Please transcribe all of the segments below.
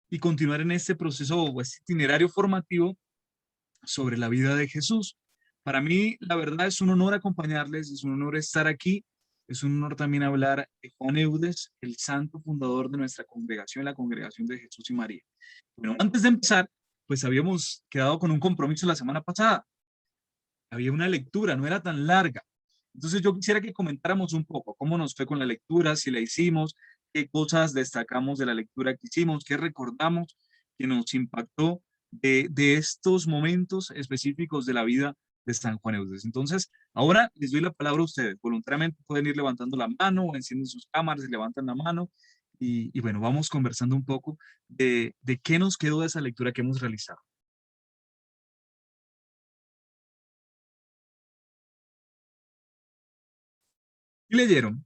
y continuar en este proceso o este itinerario formativo sobre la vida de Jesús. Para mí, la verdad, es un honor acompañarles, es un honor estar aquí, es un honor también hablar de Juan Eudes, el santo fundador de nuestra congregación, la Congregación de Jesús y María. Bueno, antes de empezar, pues habíamos quedado con un compromiso la semana pasada. Había una lectura, no era tan larga. Entonces yo quisiera que comentáramos un poco cómo nos fue con la lectura, si la hicimos, qué cosas destacamos de la lectura que hicimos, qué recordamos que nos impactó de estos momentos específicos de la vida de San Juan Eudes. Entonces, ahora les doy la palabra a ustedes. Voluntariamente pueden ir levantando la mano o encienden sus cámaras y levantan la mano. Y bueno, vamos conversando un poco de qué nos quedó de esa lectura que hemos realizado. ¿Y leyeron?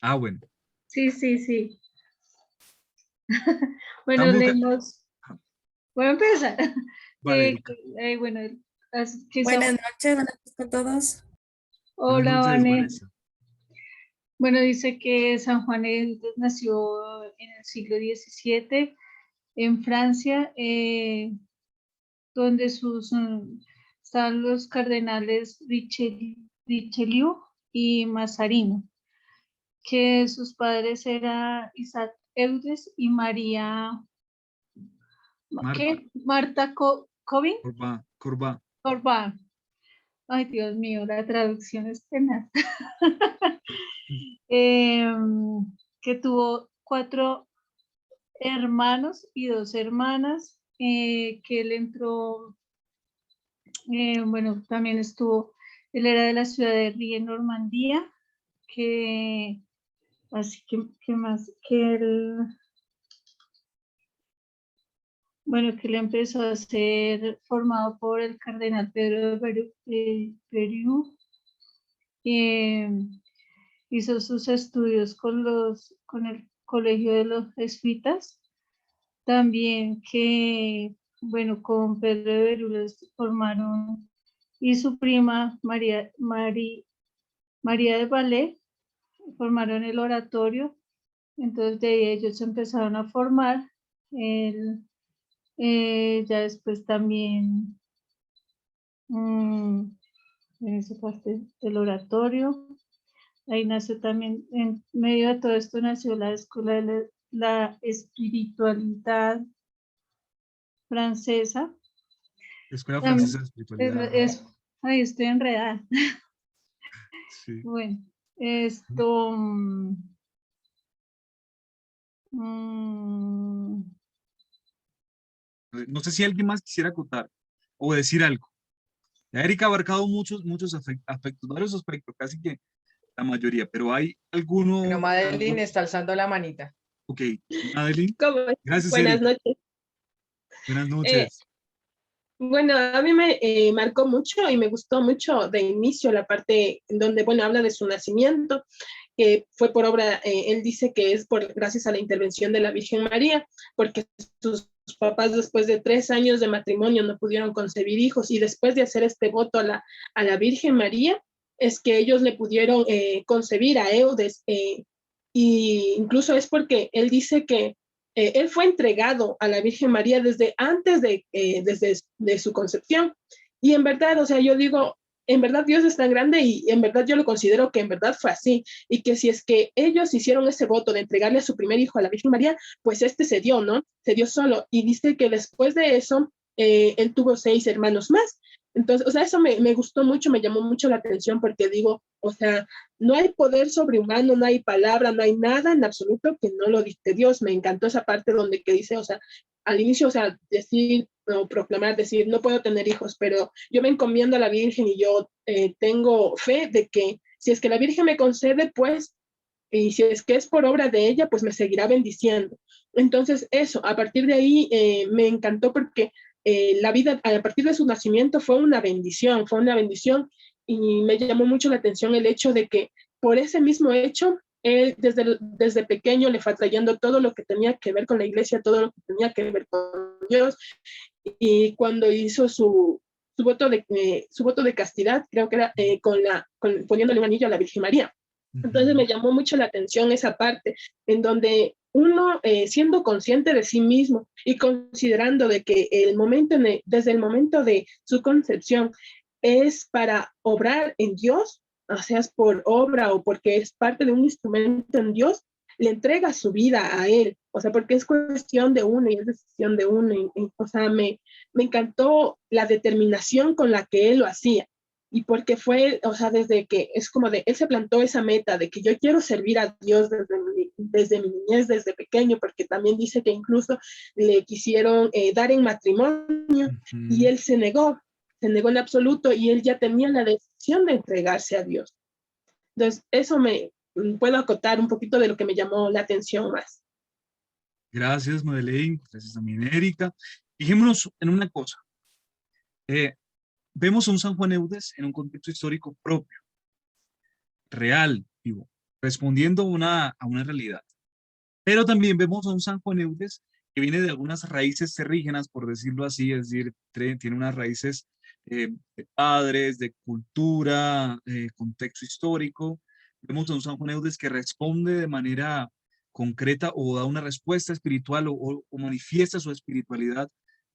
Ah, bueno. Sí, sí, sí. Bueno, Están buscando. leemos. Voy a empezar. Vale, Erika. Bueno, Buenas noches a todos. Buenas hola, noches, Vane. Vanessa. Bueno, dice que San Juan Eudes nació en el siglo XVII en Francia, donde están los cardenales Richelieu y Mazarino, que sus padres eran Isaac Eudes y María, Marta, ¿qué? Marta Cobin. Corba. Corbán. Ay, Dios mío, la traducción es tenaz. Que tuvo 4 hermanos y 2 hermanas, que él entró, bueno, también él era de la ciudad de Rie, Normandía, así que más, que él empezó a ser formado por el cardenal Pedro de Periú. Hizo sus estudios con el Colegio de los Jesuitas, también con Pedro de Berules formaron, y su prima María de Ballet, formaron el oratorio. Entonces de ahí ellos empezaron a formar, ya después también en esa parte del oratorio. Ahí nació también, en medio de todo esto, nació la Escuela de la Espiritualidad Francesa. Escuela Francesa de Espiritualidad. Ahí estoy enredada. Sí. Bueno, esto... No sé si alguien más quisiera acotar o decir algo. Ya Erika ha abarcado muchos aspectos, varios aspectos, casi que la mayoría, pero hay Bueno, alguno. Madeline está alzando la manita. Ok, Madeline. ¿Cómo están? Gracias, Buenas Erika. noches. Buenas Eh, noches. bueno, a mí me marcó mucho y me gustó mucho de inicio la parte en donde, bueno, habla de su nacimiento, que fue por obra, él dice que es gracias a la intervención de la Virgen María, porque sus papás después de 3 años de matrimonio no pudieron concebir hijos, y después de hacer este voto a la Virgen María, es que ellos le pudieron concebir a Eudes, y incluso es porque él dice que él fue entregado a la Virgen María desde antes desde su concepción. Y en verdad, o sea, yo digo, en verdad Dios es tan grande, y en verdad yo lo considero que en verdad fue así, y que si es que ellos hicieron ese voto de entregarle a su primer hijo a la Virgen María, pues se dio, ¿no? Se dio solo. Y dice que después de eso, él tuvo 6 hermanos más. Entonces, o sea, eso me gustó mucho, me llamó mucho la atención, porque digo, o sea, no hay poder sobrehumano, no hay palabra, no hay nada en absoluto que no lo dicte Dios. Me encantó esa parte donde que dice, o sea, al inicio, o sea, decir o proclamar, decir, no puedo tener hijos, pero yo me encomiendo a la Virgen, y yo tengo fe de que si es que la Virgen me concede, pues, y si es que es por obra de ella, pues me seguirá bendiciendo. Entonces, eso, a partir de ahí me encantó, porque la vida a partir de su nacimiento fue una bendición, y me llamó mucho la atención el hecho de que por ese mismo hecho, él desde pequeño le fue atrayendo todo lo que tenía que ver con la iglesia, todo lo que tenía que ver con Dios, y cuando hizo su voto de castidad, creo que era poniéndole un anillo a la Virgen María. Entonces me llamó mucho la atención esa parte en donde uno siendo consciente de sí mismo y considerando de que desde el momento de su concepción es para obrar en Dios, o sea, es por obra o porque es parte de un instrumento en Dios, le entrega su vida a Él, o sea, porque es cuestión de uno y es decisión de uno, o sea, me encantó la determinación con la que Él lo hacía. Y porque fue, o sea, desde que es como de, él se plantó esa meta de que yo quiero servir a Dios desde mi niñez, desde pequeño, porque también dice que incluso le quisieron dar en matrimonio y él se negó en absoluto y él ya tenía la decisión de entregarse a Dios. Entonces, eso me puedo acotar un poquito de lo que me llamó la atención más. Gracias, Madeleine. Gracias también, Erika. Fijémonos en una cosa. Vemos a un San Juan Eudes en un contexto histórico propio, real, vivo, respondiendo a una realidad. Pero también vemos a un San Juan Eudes que viene de algunas raíces terrígenas, por decirlo así, es decir, tiene unas raíces de padres, de cultura, contexto histórico. Vemos a un San Juan Eudes que responde de manera concreta o da una respuesta espiritual o manifiesta su espiritualidad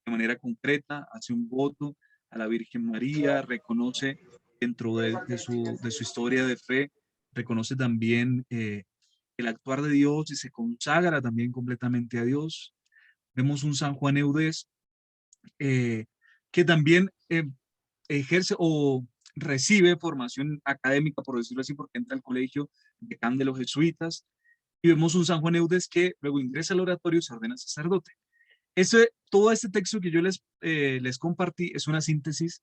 de manera concreta, hace un voto a la Virgen María, reconoce dentro de su historia de fe, reconoce también el actuar de Dios y se consagra también completamente a Dios. Vemos un San Juan Eudes que también ejerce o recibe formación académica, por decirlo así, porque entra al colegio decán de los jesuitas. Y vemos un San Juan Eudes que luego ingresa al oratorio y se ordena sacerdote. Todo este texto que yo les compartí es una síntesis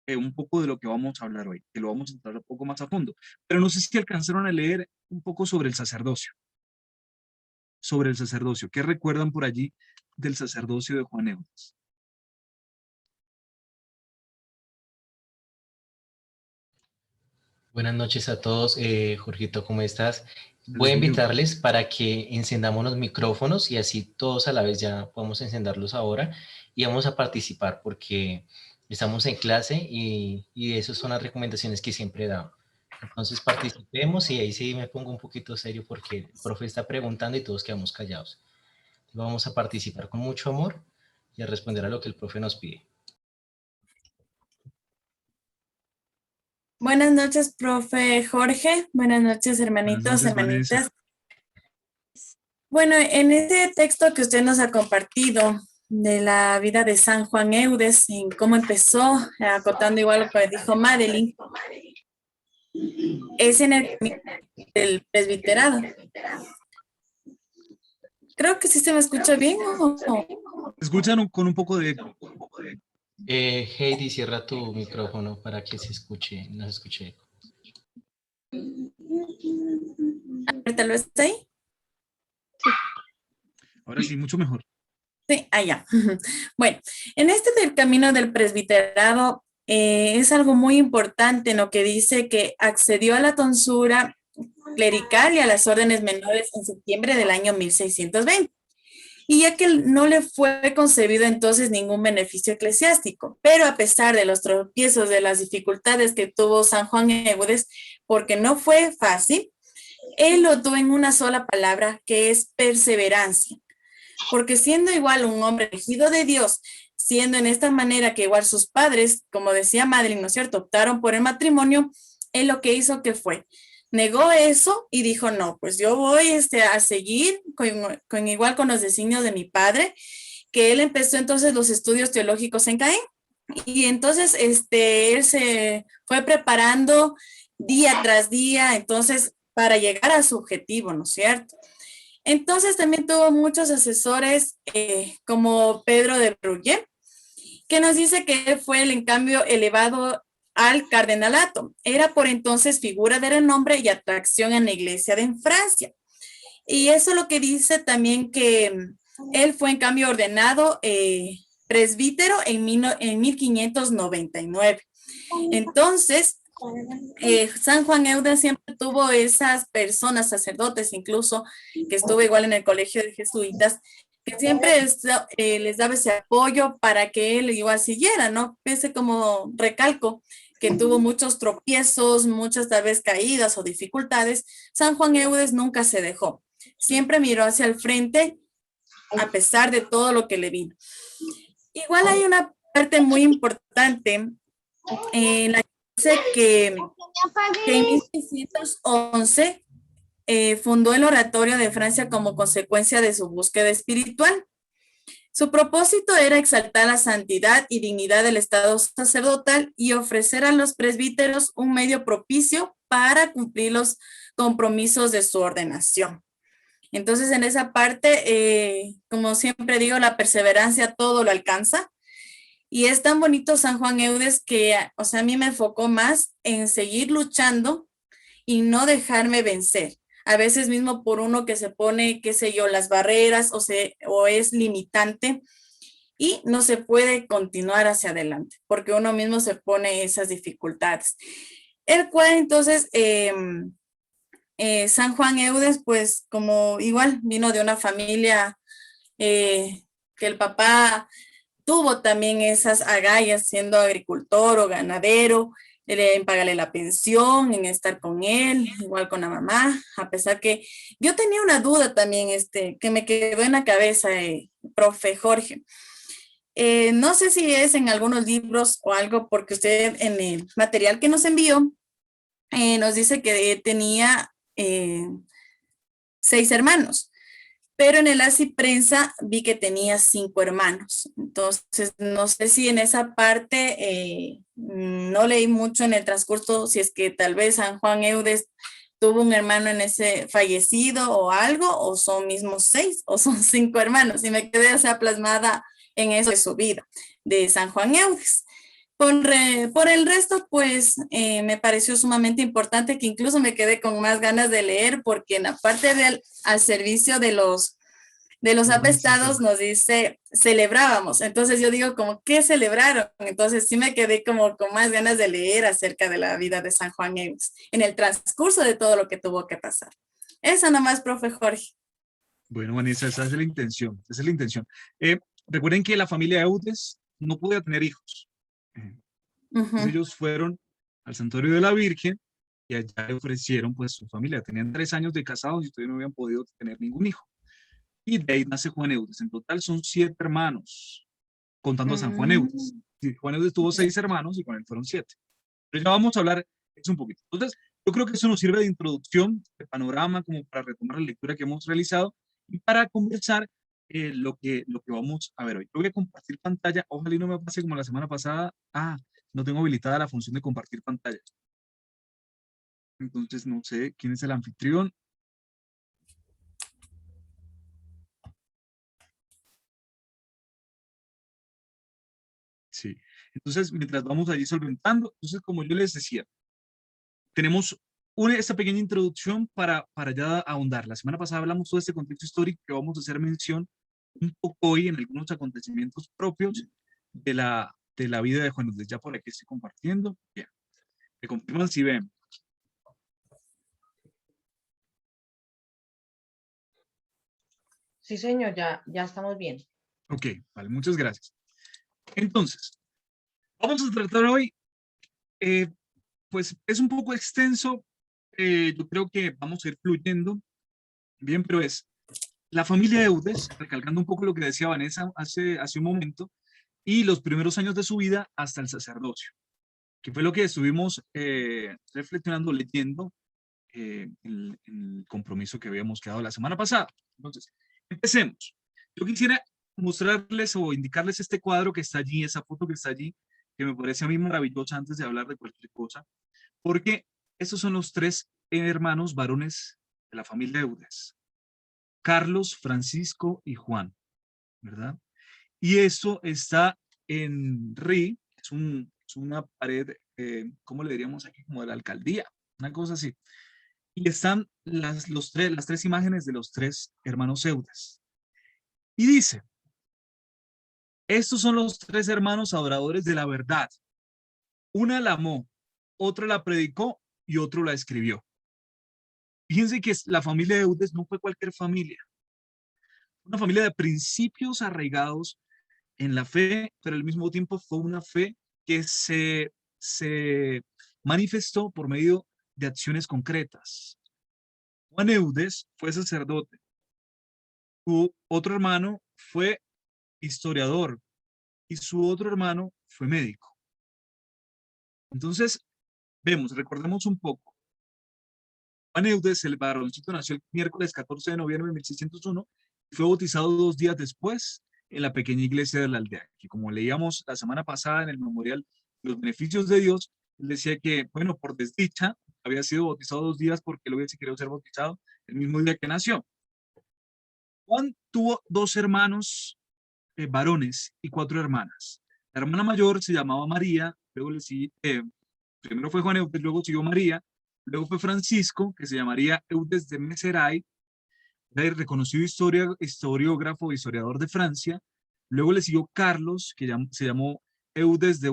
un poco de lo que vamos a hablar hoy, que lo vamos a entrar un poco más a fondo. Pero no sé si alcanzaron a leer un poco sobre el sacerdocio. Sobre el sacerdocio. ¿Qué recuerdan por allí del sacerdocio de Juan Eudes? Buenas noches a todos. Jorgito, ¿cómo estás? Voy a Sencillo. invitarles para que encendamos los micrófonos y así todos a la vez ya podemos encenderlos ahora y vamos a participar porque estamos en clase y esas son las recomendaciones que siempre he dado. Entonces participemos y ahí sí me pongo un poquito serio porque el profe está preguntando y todos quedamos callados. Vamos a participar con mucho amor y a responder a lo que el profe nos pide. Buenas noches, profe Jorge. Buenas noches, hermanitos, Buenas noches, Vanessa. hermanitas. Bueno, en este texto que usted nos ha compartido de la vida de San Juan Eudes, en cómo empezó, acotando igual lo que dijo Madeleine, es en el del presbiterado. Creo que sí se me escucha bien. Escuchan con un poco de eco. Heidi, cierra tu micrófono para que se escuche, no se escuche eco. ¿Tal vez está ahí? Ahora sí, mucho mejor. Sí, allá. Bueno, en este del camino del presbiterado es algo muy importante en lo que dice que accedió a la tonsura clerical y a las órdenes menores en septiembre del año 1620. Y ya que no le fue concebido entonces ningún beneficio eclesiástico, pero a pesar de los tropiezos, de las dificultades que tuvo San Juan Eudes, porque no fue fácil, él lo tuvo en una sola palabra, que es perseverancia. Porque siendo igual un hombre elegido de Dios, siendo en esta manera que igual sus padres, como decía Madeleine, ¿no es cierto?, optaron por el matrimonio, él lo que hizo que fue, negó eso y dijo, no, pues yo voy a seguir igual con los designios de mi padre, que él empezó entonces los estudios teológicos en Caen, y entonces él se fue preparando día tras día, entonces, para llegar a su objetivo, ¿no es cierto? Entonces también tuvo muchos asesores como Pedro de Brugué, que nos dice que fue el en cambio elevado al cardenalato. Era por entonces figura de renombre y atracción en la iglesia de Francia. Y eso es lo que dice también que él fue en cambio ordenado presbítero en 1599. Entonces, San Juan Eudes siempre tuvo esas personas, sacerdotes incluso, que estuvo igual en el colegio de jesuitas, que siempre les daba ese apoyo para que él igual siguiera, ¿no? Pese como recalco, que tuvo muchos tropiezos, muchas tal vez caídas o dificultades, San Juan Eudes nunca se dejó. Siempre miró hacia el frente a pesar de todo lo que le vino. Igual hay una parte muy importante en la que dice que en 1611 fundó el Oratorio de Francia como consecuencia de su búsqueda espiritual. Su propósito era exaltar la santidad y dignidad del estado sacerdotal y ofrecer a los presbíteros un medio propicio para cumplir los compromisos de su ordenación. Entonces, en esa parte, como siempre digo, la perseverancia todo lo alcanza. Y es tan bonito San Juan Eudes que, o sea, a mí me enfocó más en seguir luchando y no dejarme vencer. A veces mismo por uno que se pone, qué sé yo, las barreras o es limitante y no se puede continuar hacia adelante porque uno mismo se pone esas dificultades. El cual entonces, San Juan Eudes, pues como igual vino de una familia que el papá tuvo también esas agallas siendo agricultor o ganadero, en pagarle la pensión, en estar con él, igual con la mamá, a pesar que yo tenía una duda también que me quedó en la cabeza, profe Jorge. No sé si es en algunos libros o algo, porque usted en el material que nos envió nos dice que tenía 6 hermanos. Pero en el Así Prensa vi que tenía 5 hermanos. Entonces, no sé si en esa parte no leí mucho en el transcurso, si es que tal vez San Juan Eudes tuvo un hermano en ese fallecido o algo, o son mismos 6, o son 5 hermanos. Y me quedé, o sea, plasmada en eso de su vida, de San Juan Eudes. Por el resto, pues me pareció sumamente importante que incluso me quedé con más ganas de leer porque en la parte al servicio de los apestados nos dice celebrábamos. Entonces yo digo como, ¿qué celebraron? Entonces sí me quedé como con más ganas de leer acerca de la vida de San Juan Eudes en el transcurso de todo lo que tuvo que pasar. Eso nomás, profe Jorge. Bueno, Vanessa, esa es la intención. Esa es la intención. Recuerden que la familia Eudes no podía tener hijos. Entonces ellos fueron al santuario de la Virgen y allá le ofrecieron pues su familia. Tenían 3 años de casados y todavía no habían podido tener ningún hijo. Y de ahí nace Juan Eudes. En total son 7 hermanos, contando a San Juan Eudes. Sí, Juan Eudes tuvo 6 hermanos y con él fueron 7. Pero ya vamos a hablar eso un poquito. Entonces, yo creo que eso nos sirve de introducción, de panorama, como para retomar la lectura que hemos realizado y para conversar lo que vamos a ver hoy. Yo voy a compartir pantalla. Ojalá y no me pase como la semana pasada. No tengo habilitada la función de compartir pantalla. Entonces, no sé quién es el anfitrión. Sí. Entonces, mientras vamos allí solventando, entonces, como yo les decía, tenemos esta pequeña introducción para ya ahondar. La semana pasada hablamos todo este contexto histórico que vamos a hacer mención un poco hoy en algunos acontecimientos propios de la vida de Juan Eudes. Ya por aquí estoy compartiendo. Bien. Me confirman si ven. Sí, señor, ya estamos bien. Ok, vale, muchas gracias. Entonces, vamos a tratar hoy, pues es un poco extenso, yo creo que vamos a ir fluyendo, bien, pero es la familia Eudes, recalcando un poco lo que decía Vanessa hace un momento, y los primeros años de su vida hasta el sacerdocio, que fue lo que estuvimos reflexionando, leyendo en el compromiso que habíamos quedado la semana pasada. Entonces, empecemos. Yo quisiera mostrarles o indicarles este cuadro que está allí, esa foto que está allí, que me parece a mí maravillosa antes de hablar de cualquier cosa, porque estos son los 3 hermanos varones de la familia Eudes. Carlos, Francisco y Juan, ¿verdad? Y esto está en RI, es una pared, ¿cómo le diríamos aquí? Como de la alcaldía, una cosa así. Y están las 3 imágenes de los 3 hermanos Eudes. Y dice, estos son los 3 hermanos adoradores de la verdad. Una la amó, otra la predicó y otro la escribió. Fíjense que la familia de Eudes no fue cualquier familia. Una familia de principios arraigados en la fe, pero al mismo tiempo fue una fe que se manifestó por medio de acciones concretas. Juan Eudes fue sacerdote. Su otro hermano fue historiador y su otro hermano fue médico. Entonces, recordemos un poco. Juan Eudes, el varoncito, nació el miércoles 14 de noviembre de 1601 y fue bautizado 2 días después en la pequeña iglesia de la aldea, que como leíamos la semana pasada en el memorial Los beneficios de Dios, él decía que, bueno, por desdicha, había sido bautizado 2 días porque él hubiese querido ser bautizado el mismo día que nació. Juan tuvo 2 hermanos varones y 4 hermanas. La hermana mayor se llamaba María, luego primero fue Juan Eudes, luego siguió María, luego fue Francisco, que se llamaría Eudes de Meseray, era reconocido historiógrafo, historiador de Francia. Luego le siguió Carlos, que se llamó Eudes de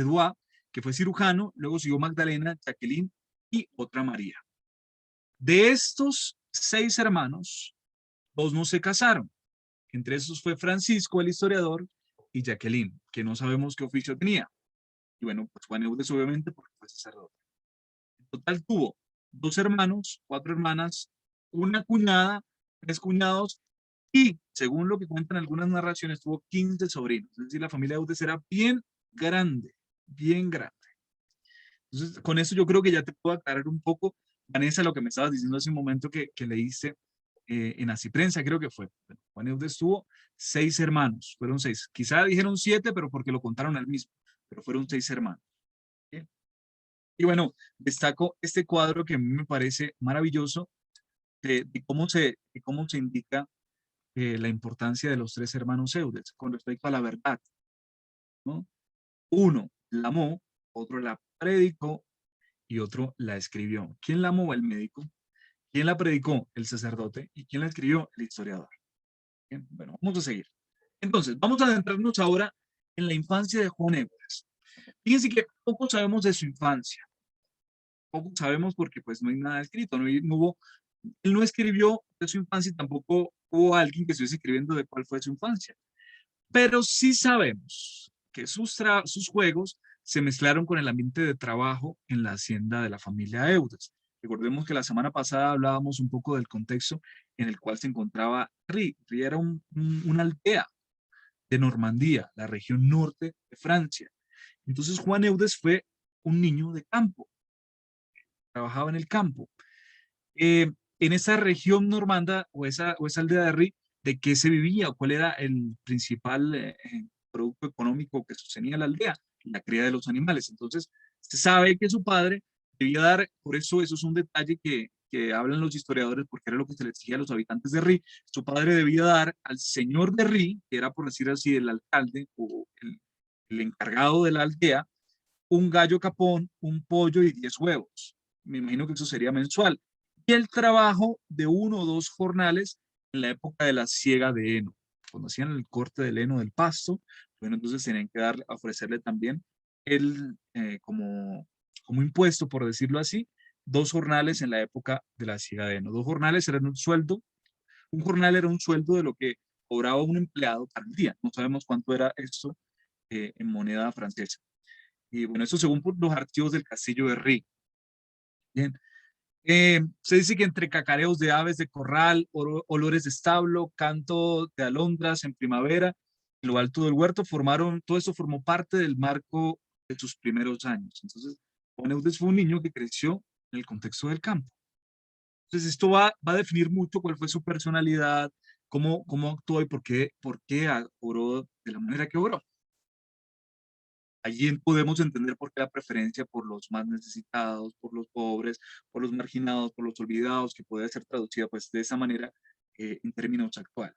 Duá, que fue cirujano. Luego siguió Magdalena, Jacqueline y otra María. De estos 6 hermanos, 2 no se casaron. Entre esos fue Francisco, el historiador, y Jacqueline, que no sabemos qué oficio tenía. Y bueno, pues Juan Eudes obviamente porque fue sacerdote. En total tuvo 2 hermanos, 4 hermanas, una cuñada, 3 cuñados y, según lo que cuentan algunas narraciones, tuvo 15 sobrinos. Es decir, la familia de Eudes era bien grande, bien grande. Entonces, con eso yo creo que ya te puedo aclarar un poco, Vanessa, lo que me estabas diciendo hace un momento que leíste en Asiprensa, creo que fue. Bueno, Juan Eudes tuvo 6 hermanos, fueron 6. Quizá dijeron 7, pero porque lo contaron al mismo, pero fueron 6 hermanos. ¿Sí? Y bueno, destaco este cuadro que a mí me parece maravilloso de cómo se indica la importancia de los 3 hermanos Eudes con respecto a la verdad, ¿no? Uno la amó, otro la predicó y otro la escribió. ¿Quién la amó? El médico. ¿Quién la predicó? El sacerdote. ¿Y quién la escribió? El historiador. Bien, bueno, vamos a seguir. Entonces, vamos a adentrarnos ahora en la infancia de Juan Eudes. Fíjense que poco sabemos de su infancia. Poco sabemos porque pues no hay nada escrito, él no escribió de su infancia y tampoco hubo alguien que estuviese escribiendo de cuál fue su infancia. Pero sí sabemos que sus juegos se mezclaron con el ambiente de trabajo en la hacienda de la familia Eudes. Recordemos que la semana pasada hablábamos un poco del contexto en el cual se encontraba Ri. Ri era una aldea de Normandía, la región norte de Francia. Entonces Juan Eudes fue un niño de campo, trabajaba en el campo. En esa región normanda o esa aldea de Ri, ¿de qué se vivía? ¿Cuál era el principal producto económico que sostenía la aldea? La cría de los animales. Entonces, se sabe que su padre debía dar, por eso es un detalle que hablan los historiadores, porque era lo que se les decía a los habitantes de Ri, su padre debía dar al señor de Ri, que era por decir así el alcalde o el encargado de la aldea, un gallo capón, un pollo y 10 huevos. Me imagino que eso sería mensual. Y el trabajo de 1 o 2 jornales en la época de la siega de heno. Cuando hacían el corte del heno del pasto, bueno, entonces tenían que ofrecerle también como impuesto, por decirlo así, 2 jornales en la época de la siega de heno. 2 jornales eran un sueldo. Un jornal era un sueldo de lo que cobraba un empleado para el día. No sabemos cuánto era esto en moneda francesa. Y bueno, eso según los archivos del castillo de Ri. Bien. Se dice que entre cacareos de aves de corral, olores de establo, canto de alondras en primavera, en lo alto del huerto, todo eso formó parte del marco de sus primeros años. Entonces, Juan Eudes fue un niño que creció en el contexto del campo. Entonces, esto va a definir mucho cuál fue su personalidad, cómo actuó y por qué obró de la manera que obró. Allí podemos entender por qué la preferencia por los más necesitados, por los pobres, por los marginados, por los olvidados, que puede ser traducida pues de esa manera en términos actuales.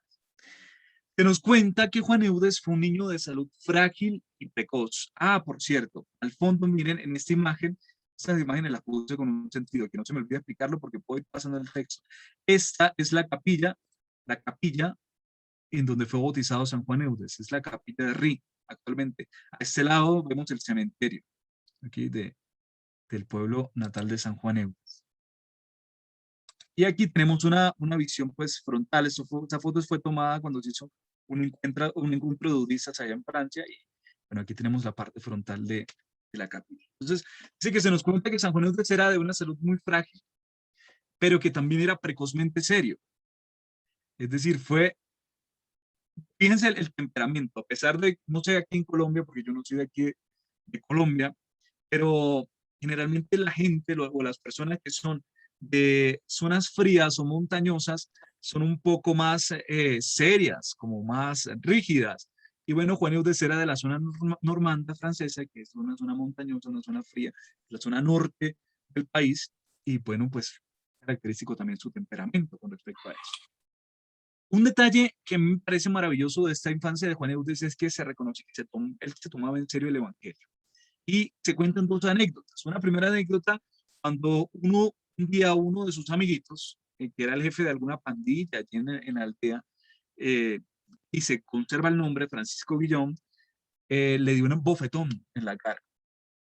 Se nos cuenta que Juan Eudes fue un niño de salud frágil y precoz. Ah, por cierto, al fondo miren en esta imagen, estas imágenes las puse con un sentido, que no se me olvide explicarlo porque puedo ir pasando el texto. Esta es la capilla en donde fue bautizado San Juan Eudes, es la capilla de Ri. Actualmente, a este lado vemos el cementerio aquí del pueblo natal de San Juan Eudes. Y aquí tenemos una visión pues frontal. Esa foto fue tomada cuando se hizo un encuentro de budistas allá en Francia y bueno, aquí tenemos la parte frontal de la capilla. Entonces, dice que se nos cuenta que San Juan Eudes era de una salud muy frágil, pero que también era precozmente serio. Es decir, fíjense el temperamento, a pesar de, no sé aquí en Colombia, porque yo no soy de aquí de Colombia, pero generalmente la gente o las personas que son de zonas frías o montañosas son un poco más serias, como más rígidas. Y bueno, Juan Eudes era de la zona normanda francesa, que es una zona montañosa, una zona fría, la zona norte del país, y bueno, pues característico también su temperamento con respecto a eso. Un detalle que me parece maravilloso de esta infancia de Juan Eudes es que se reconoce que él se tomaba en serio el Evangelio. Y se cuentan dos anécdotas. Una primera anécdota, cuando un día uno de sus amiguitos, que era el jefe de alguna pandilla allí en la aldea, eh, y se conserva el nombre, Francisco Guillón, le dio un bofetón en la cara.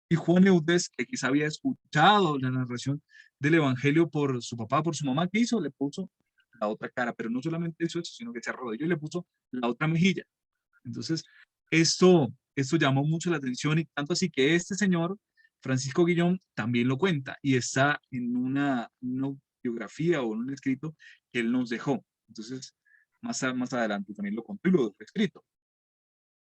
Y Juan Eudes, que quizá había escuchado la narración del Evangelio por su papá, por su mamá, ¿qué hizo? Le puso la otra cara, pero no solamente hizo eso, sino que se arrodilló y le puso la otra mejilla. Entonces, esto llamó mucho la atención y tanto así que este señor, Francisco Guillón, también lo cuenta y está en una biografía o en un escrito que él nos dejó. Entonces, más adelante también lo contó y lo dejó escrito.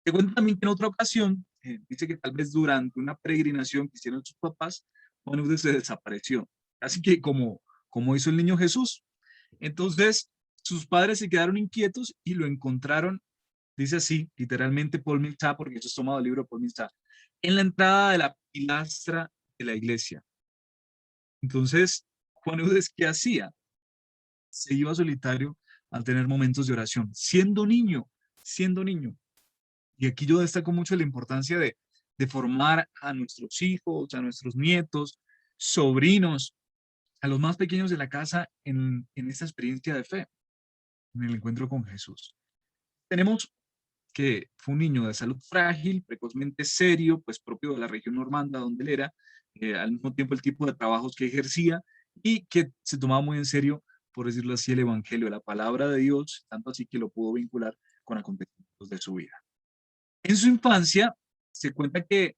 Te cuento también que en otra ocasión, dice que tal vez durante una peregrinación que hicieron sus papás, Juan Eudes se desapareció. Así que como hizo el niño Jesús. Entonces, sus padres se quedaron inquietos y lo encontraron, dice así, literalmente Paul Milsá, porque eso es tomado del libro de Paul Milsá, en la entrada de la pilastra de la iglesia. Entonces, Juan Eudes, ¿qué hacía? Se iba solitario a tener momentos de oración, siendo niño, siendo niño. Y aquí yo destaco mucho la importancia de formar a nuestros hijos, a nuestros nietos, sobrinos, a los más pequeños de la casa en esta experiencia de fe, en el encuentro con Jesús. Tenemos que fue un niño de salud frágil, precozmente serio, pues propio de la región normanda donde él era, al mismo tiempo el tipo de trabajos que ejercía y que se tomaba muy en serio, por decirlo así, el Evangelio, la palabra de Dios, tanto así que lo pudo vincular con acontecimientos de su vida. En su infancia se cuenta que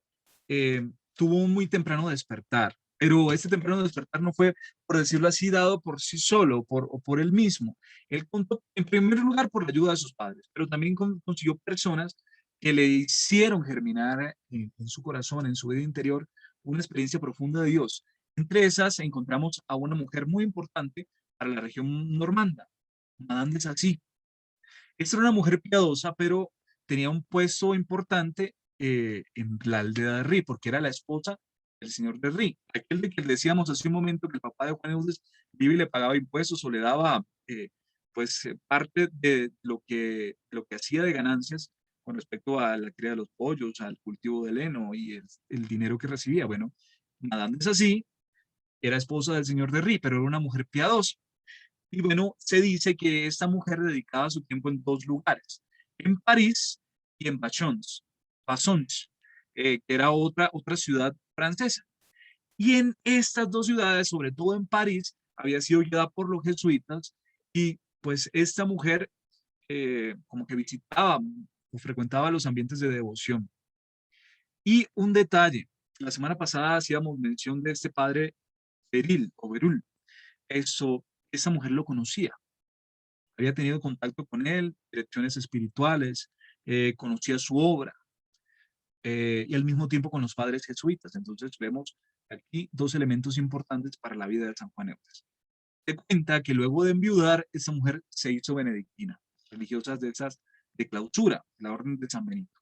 tuvo un muy temprano despertar, pero este temprano despertar no fue, por decirlo así, dado por sí solo o por él mismo. Él contó, en primer lugar, por la ayuda de sus padres, pero también consiguió personas que le hicieron germinar en su corazón, en su vida interior, una experiencia profunda de Dios. Entre esas encontramos a una mujer muy importante para la región normanda, Madame de Sacy. Esta era una mujer piadosa, pero tenía un puesto importante en la aldea de Rí, porque era la esposa del señor de Rí, aquel de que decíamos hace un momento que el papá de Juan Eudes vive y le pagaba impuestos o le daba parte de lo que hacía de ganancias con respecto a la cría de los pollos, al cultivo del heno y el dinero que recibía. Bueno, Madame es así, era esposa del señor de Rí, pero era una mujer piadosa. Y bueno, se dice que esta mujer dedicaba su tiempo en dos lugares, en París y en Bassons, que era otra ciudad francesa. Y en estas dos ciudades, sobre todo en París, había sido guiada por los jesuitas y pues esta mujer como que visitaba o frecuentaba los ambientes de devoción. Y un detalle, la semana pasada hacíamos mención de este padre Berul. Esa mujer lo conocía, había tenido contacto con él, direcciones espirituales, conocía su obra y al mismo tiempo con los padres jesuitas. Entonces vemos aquí dos elementos importantes para la vida de San Juan Eudes. Se cuenta que luego de enviudar, esa mujer se hizo benedictina, religiosas de esas de clausura, la orden de San Benito.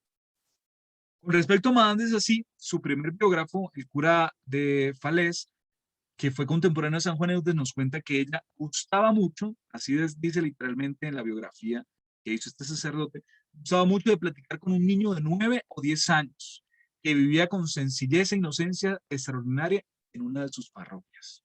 Con respecto a Madame de Sacy, su primer biógrafo, el cura de Falaise, que fue contemporáneo de San Juan Eudes, nos cuenta que ella gustaba mucho, así dice literalmente en la biografía que hizo este sacerdote, gustaba mucho de platicar con un niño de 9 o 10 años, que vivía con sencillez e inocencia extraordinaria en una de sus parroquias.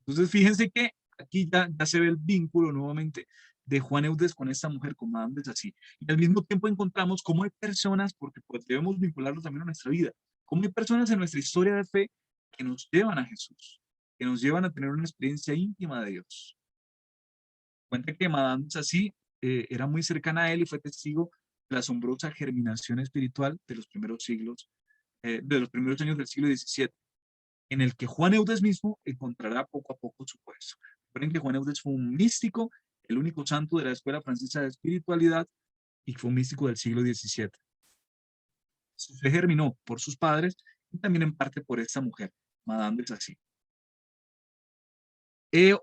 Entonces, fíjense que aquí ya se ve el vínculo nuevamente de Juan Eudes con esta mujer, con Madame de Sacy. Y al mismo tiempo encontramos cómo hay personas, porque pues debemos vincularlo también a nuestra vida, cómo hay personas en nuestra historia de fe que nos llevan a Jesús, que nos llevan a tener una experiencia íntima de Dios. Cuenta que Madame de Sacy era muy cercana a él y fue testigo de la asombrosa germinación espiritual de los primeros siglos, de los primeros años del siglo XVII. en el que Juan Eudes mismo encontrará poco a poco su puesto. Recuerden que Juan Eudes fue un místico, el único santo de la Escuela Francesa de Espiritualidad, y fue un místico del siglo XVII. Su fe germinó por sus padres y también en parte por esta mujer, Madame de Sacy.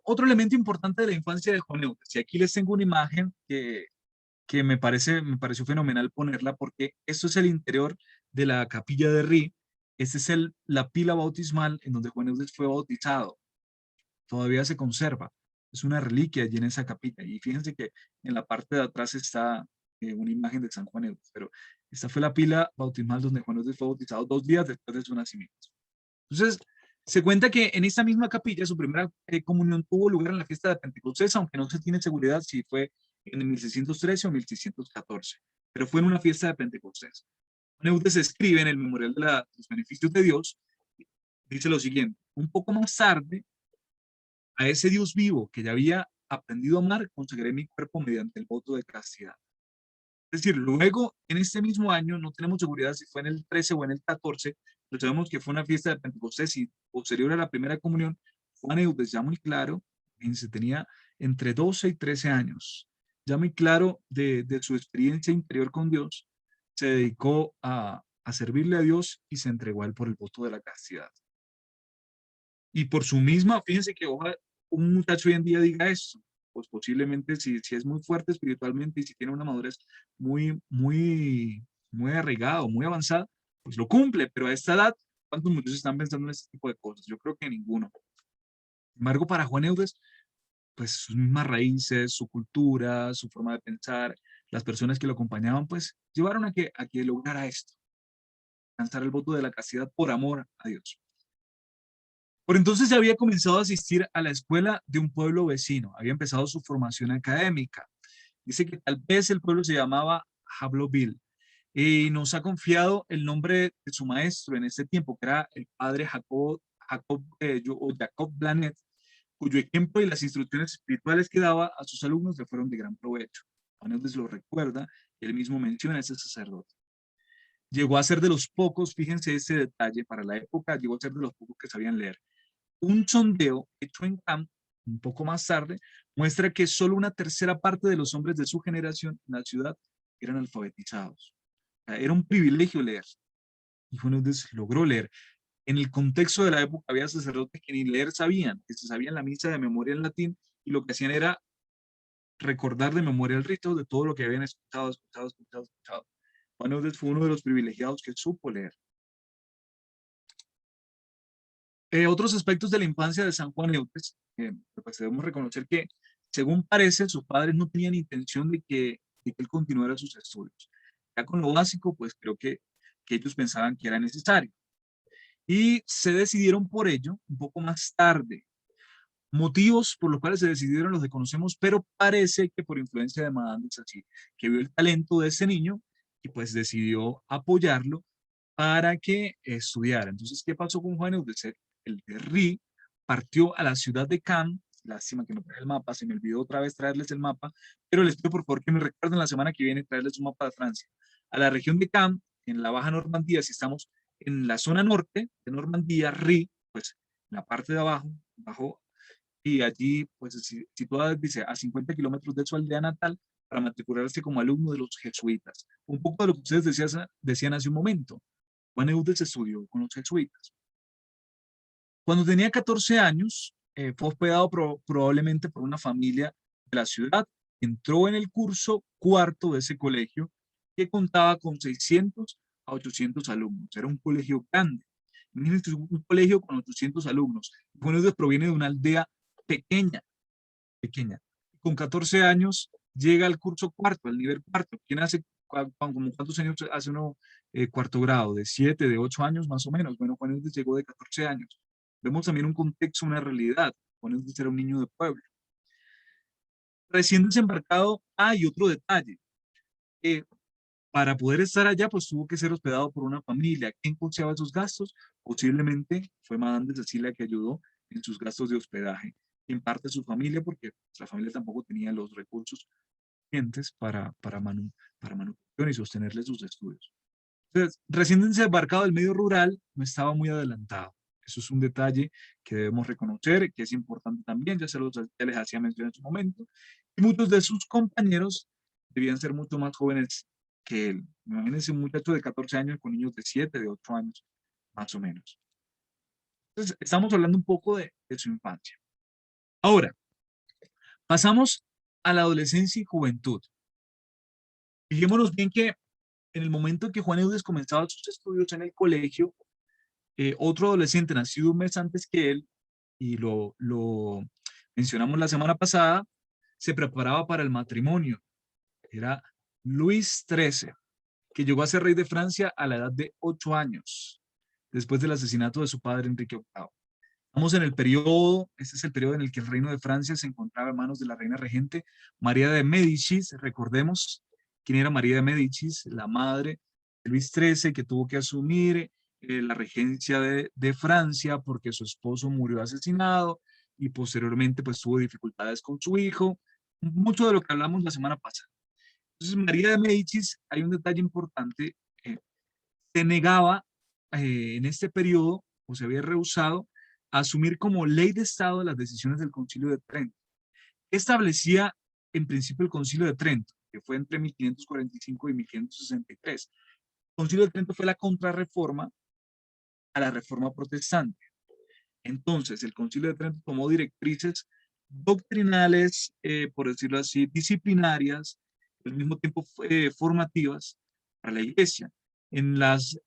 Otro elemento importante de la infancia de Juan Eudes, y aquí les tengo una imagen que me pareció fenomenal ponerla, porque esto es el interior de la capilla de Ri. Esta es la pila bautismal en donde Juan Eudes fue bautizado. Todavía se conserva. Es una reliquia allí en esa capilla. Y fíjense que en la parte de atrás está una imagen de San Juan Eudes. Pero esta fue la pila bautismal donde Juan Eudes fue bautizado 2 días después de su nacimiento. Entonces, se cuenta que en esta misma capilla su primera comunión tuvo lugar en la fiesta de Pentecostés, aunque no se tiene seguridad si fue en 1613 o 1614, pero fue en una fiesta de Pentecostés. Eudes escribe en el memorial de los beneficios de Dios, dice lo siguiente: un poco más tarde, a ese Dios vivo que ya había aprendido a amar, consagré mi cuerpo mediante el voto de castidad. Es decir, luego, en este mismo año, no tenemos seguridad si fue en el 13 o en el 14, pero sabemos que fue una fiesta de Pentecostés y posterior a la primera comunión, Juan Eudes, ya muy claro, se tenía entre 12 y 13 años, ya muy claro de su experiencia interior con Dios, se dedicó a servirle a Dios y se entregó a él por el voto de la castidad. Y por su misma, fíjense que ojalá un muchacho hoy en día diga esto, pues posiblemente si es muy fuerte espiritualmente y si tiene una madurez muy arraigada o muy avanzada, pues lo cumple, pero a esta edad, ¿cuántos muchachos están pensando en este tipo de cosas? Yo creo que ninguno. Sin embargo, para Juan Eudes, pues sus mismas raíces, su cultura, su forma de pensar, las personas que lo acompañaban, pues llevaron a que lograra esto, alcanzar el voto de la castidad por amor a Dios. Por entonces ya había comenzado a asistir a la escuela de un pueblo vecino, había empezado su formación académica. Dice que tal vez el pueblo se llamaba Jablonville y nos ha confiado el nombre de su maestro en ese tiempo, que era el padre Jacob Blanet, cuyo ejemplo y las instrucciones espirituales que daba a sus alumnos le fueron de gran provecho. Juan Eudes lo recuerda, él mismo menciona a ese sacerdote. Llegó a ser de los pocos, fíjense ese detalle, para la época llegó a ser de los pocos que sabían leer. Un sondeo hecho en Cannes un poco más tarde muestra que solo una tercera parte de los hombres de su generación en la ciudad eran alfabetizados. O sea, era un privilegio leer. Y Juan Eudes logró leer. En el contexto de la época había sacerdotes que ni leer sabían, que se sabían la misa de memoria en latín y lo que hacían era recordar de memoria el rito de todo lo que habían escuchado. Juan Eudes fue uno de los privilegiados que supo leer. Otros aspectos de la infancia de San Juan Eudes, pues debemos reconocer que, según parece, sus padres no tenían intención de que él continuara sus estudios. Ya con lo básico, pues creo que ellos pensaban que era necesario. Y se decidieron por ello un poco más tarde. Motivos por los cuales se decidieron los desconocemos, pero parece que por influencia de Madame de Sacy, que vio el talento de ese niño y pues decidió apoyarlo para que estudiara. Entonces, ¿qué pasó con Juan Eudes? El de Ri partió a la ciudad de Cannes. Lástima que no traje el mapa, se me olvidó otra vez traerles el mapa, pero les pido por favor que me recuerden la semana que viene traerles un mapa de Francia. A la región de Cannes, en la Baja Normandía, si estamos en la zona norte de Normandía, Ri, pues en la parte de abajo, y allí, pues situada, dice, a 50 kilómetros de su aldea natal, para matricularse como alumno de los jesuitas. Un poco de lo que ustedes decían hace un momento. Juan Eudes estudió con los jesuitas. Cuando tenía 14 años, fue hospedado probablemente por una familia de la ciudad. Entró en el curso cuarto de ese colegio, que contaba con 600 a 800 alumnos. Era un colegio grande. Imagínense un colegio con 800 alumnos. Juan Eudes proviene de una aldea pequeña. Con 14 años llega al curso cuarto, al nivel cuarto. ¿Quién hace, como cuántos años hace uno cuarto grado? ¿De 7, de 8 años más o menos? Bueno, Juan Eudes llegó de 14 años. Vemos también un contexto, una realidad. Juan Eudes era un niño de pueblo. Recién desembarcado, hay otro detalle. Para poder estar allá, pues tuvo que ser hospedado por una familia. ¿Quién costeaba esos gastos? Posiblemente fue Madame de Sacy la que ayudó en sus gastos de hospedaje. En parte su familia, porque la familia tampoco tenía los recursos suficientes para manutención y sostenerle sus estudios. Entonces, recién desembarcado del medio rural, no estaba muy adelantado. Eso es un detalle que debemos reconocer, que es importante también, ya les hacía mención en su momento. Y muchos de sus compañeros debían ser mucho más jóvenes que él. Imagínense un muchacho de 14 años con niños de 7, de 8 años, más o menos. Entonces, estamos hablando un poco de su infancia. Ahora, pasamos a la adolescencia y juventud. Fijémonos bien que en el momento en que Juan Eudes comenzaba sus estudios en el colegio, otro adolescente nacido un mes antes que él, y lo mencionamos la semana pasada, se preparaba para el matrimonio. Era Luis XIII, que llegó a ser rey de Francia a la edad de 8 años, después del asesinato de su padre Enrique VIII. Estamos en el periodo, este es el periodo en el que el reino de Francia se encontraba en manos de la reina regente María de Médicis. Recordemos quién era María de Médicis, la madre de Luis XIII, que tuvo que asumir la regencia de Francia porque su esposo murió asesinado y posteriormente pues tuvo dificultades con su hijo. Mucho de lo que hablamos la semana pasada. Entonces María de Médicis, hay un detalle importante, se negaba en este periodo, o se había rehusado, a asumir como ley de Estado las decisiones del Concilio de Trento. Establecía en principio el Concilio de Trento, que fue entre 1545 y 1563. El Concilio de Trento fue la contrarreforma a la reforma protestante. Entonces, el Concilio de Trento tomó directrices doctrinales, por decirlo así, disciplinarias, al mismo tiempo formativas para la Iglesia. En los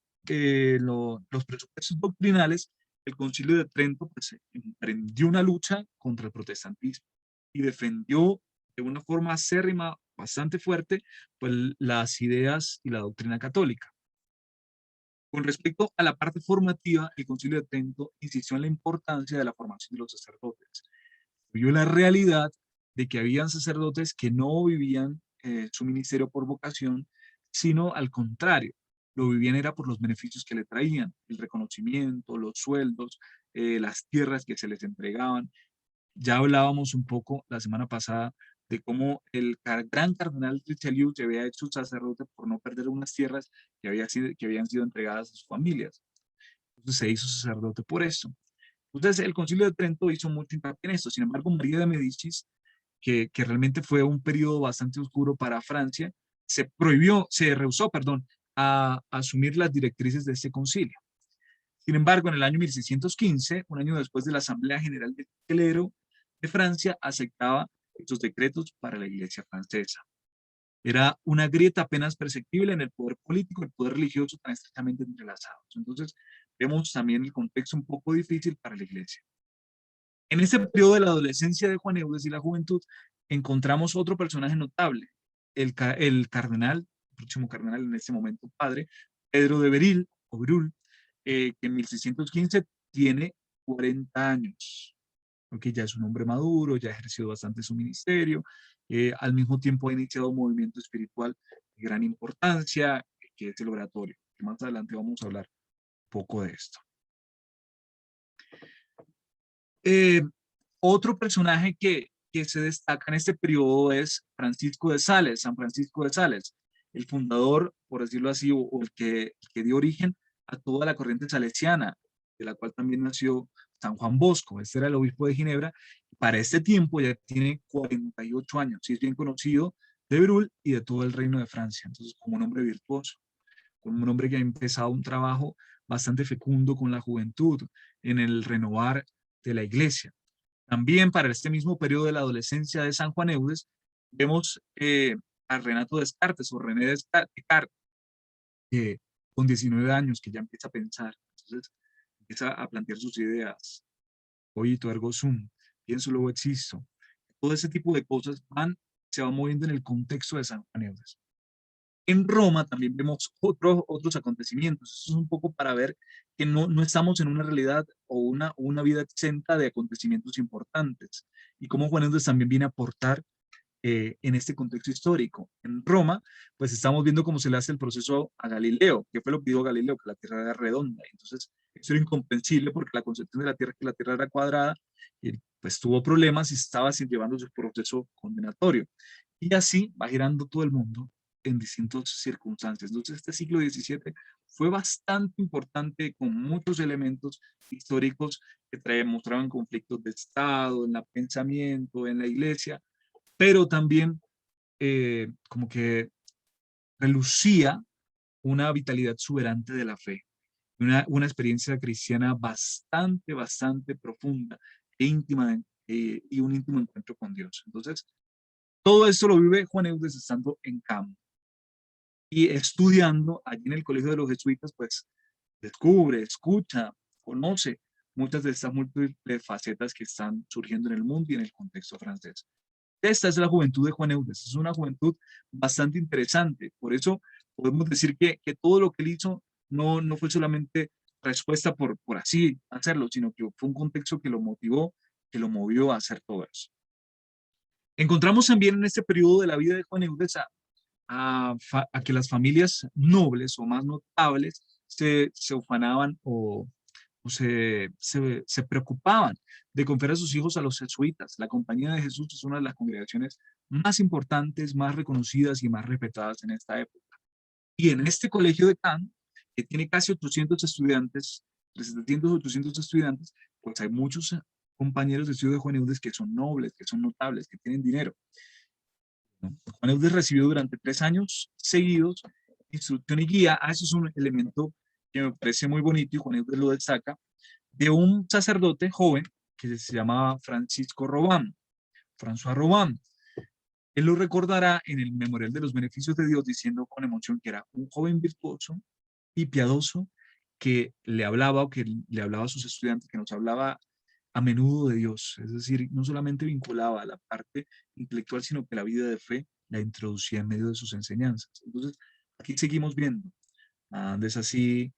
presupuestos doctrinales, el Concilio de Trento pues, emprendió una lucha contra el protestantismo y defendió de una forma acérrima, bastante fuerte, pues, las ideas y la doctrina católica. Con respecto a la parte formativa, el Concilio de Trento insistió en la importancia de la formación de los sacerdotes. Vio la realidad de que habían sacerdotes que no vivían su ministerio por vocación, sino al contrario, lo vivían era por los beneficios que le traían, el reconocimiento, los sueldos, las tierras que se les entregaban. Ya hablábamos un poco la semana pasada de cómo el gran cardenal Richelieu se había hecho sacerdote por no perder unas tierras que habían sido entregadas a sus familias. Entonces se hizo sacerdote por eso. Entonces el Concilio de Trento hizo mucho hincapié en esto. Sin embargo, María de Médicis, que realmente fue un periodo bastante oscuro para Francia, se rehusó, perdón, a asumir las directrices de este concilio. Sin embargo, en el año 1615, un año después de la Asamblea General del Clero de Francia, aceptaba estos decretos para la Iglesia francesa. Era una grieta apenas perceptible en el poder político y el poder religioso tan estrechamente entrelazados. Entonces, vemos también el contexto un poco difícil para la Iglesia. En este periodo de la adolescencia de Juan Eudes y la juventud, encontramos otro personaje notable, el cardenal, el próximo cardenal en este momento padre, Pedro de Beril, o Brul, que en 1615 tiene 40 años, porque ya es un hombre maduro, ya ha ejercido bastante su ministerio, al mismo tiempo ha iniciado un movimiento espiritual de gran importancia, que es el oratorio, que más adelante vamos a hablar un poco de esto. Otro personaje que se destaca en este periodo es Francisco de Sales, San Francisco de Sales, el fundador, por decirlo así, o el que dio origen a toda la corriente salesiana, de la cual también nació San Juan Bosco. Este era el obispo de Ginebra. Para este tiempo ya tiene 48 años y es bien conocido de Brul y de todo el reino de Francia. Entonces, como un hombre virtuoso, como un hombre que ha empezado un trabajo bastante fecundo con la juventud en el renovar de la iglesia. También para este mismo periodo de la adolescencia de San Juan Eudes, vemos a Renato Descartes o René Descartes, que con 19 años que ya empieza a pensar, entonces empieza a plantear sus ideas, cogito ergo sum, pienso luego existo. Todo ese tipo de cosas se van moviendo en el contexto de San Juan Eudes. En Roma también vemos otros acontecimientos. Eso es un poco para ver que no estamos en una realidad o una vida exenta de acontecimientos importantes. Y cómo Juan Eudes también viene a aportar en este contexto histórico. En Roma, pues estamos viendo cómo se le hace el proceso a Galileo. ¿Qué fue lo que dijo Galileo? Que la Tierra era redonda. Entonces, eso era incomprensible porque la concepción de la Tierra, que la Tierra era cuadrada, y pues tuvo problemas y estaba llevando su proceso condenatorio. Y así va girando todo el mundo en distintas circunstancias. Entonces, este siglo XVII fue bastante importante con muchos elementos históricos que mostraban conflictos de Estado, en el pensamiento, en la iglesia, pero también como que relucía una vitalidad exuberante de la fe, una experiencia cristiana bastante profunda e íntima y un íntimo encuentro con Dios. Entonces, todo esto lo vive Juan Eudes estando en campo y estudiando allí en el Colegio de los Jesuitas, pues descubre, escucha, conoce muchas de estas múltiples facetas que están surgiendo en el mundo y en el contexto francés. Esta es la juventud de Juan Eudes, es una juventud bastante interesante, por eso podemos decir que todo lo que él hizo no fue solamente respuesta por así hacerlo, sino que fue un contexto que lo motivó, que lo movió a hacer todo eso. Encontramos también en este periodo de la vida de Juan Eudes a que las familias nobles o más notables se ufanaban o se preocupaban de confiar a sus hijos a los jesuitas. La Compañía de Jesús es una de las congregaciones más importantes, más reconocidas y más respetadas en esta época. Y en este colegio de Caen, que tiene casi 800 estudiantes, 700 o 800 estudiantes, pues hay muchos compañeros de estudio de Juan Eudes que son nobles, que son notables, que tienen dinero. Juan Eudes recibió durante 3 años seguidos instrucción y guía. Eso es un elemento que me parece muy bonito y Juan Eudes lo destaca, de un sacerdote joven que se llamaba Francisco Robán, François Robán. Él lo recordará en el Memorial de los Beneficios de Dios diciendo con emoción que era un joven virtuoso y piadoso que le hablaba o que le hablaba a sus estudiantes, que nos hablaba a menudo de Dios, es decir, no solamente vinculaba a la parte intelectual, sino que la vida de fe la introducía en medio de sus enseñanzas. Entonces, aquí seguimos viendo a Andes así,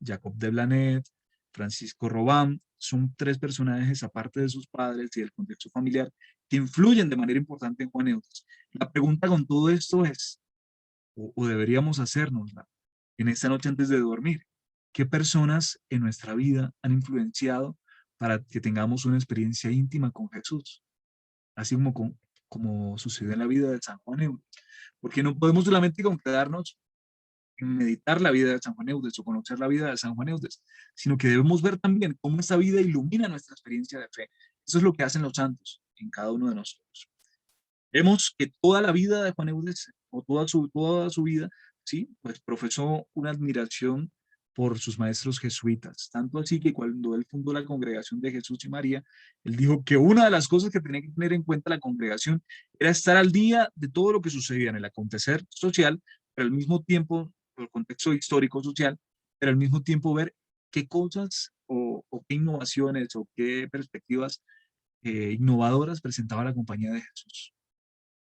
Jacob de Blanet, Francisco Robán, son 3 personajes aparte de sus padres y del contexto familiar que influyen de manera importante en Juan Eudes. La pregunta con todo esto es, o deberíamos hacernosla en esta noche antes de dormir, ¿qué personas en nuestra vida han influenciado para que tengamos una experiencia íntima con Jesús? Así como sucede en la vida de San Juan Eudes. Porque no podemos solamente quedarnos en meditar la vida de San Juan Eudes o conocer la vida de San Juan Eudes, sino que debemos ver también cómo esa vida ilumina nuestra experiencia de fe. Eso es lo que hacen los santos en cada uno de nosotros. Vemos que toda la vida de Juan Eudes, o toda su vida, ¿sí? Pues profesó una admiración por sus maestros jesuitas, tanto así que cuando él fundó la Congregación de Jesús y María, él dijo que una de las cosas que tenía que tener en cuenta la congregación era estar al día de todo lo que sucedía en el acontecer social, pero al mismo tiempo, por el contexto histórico social, pero al mismo tiempo ver qué cosas o qué innovaciones o qué perspectivas innovadoras presentaba la Compañía de Jesús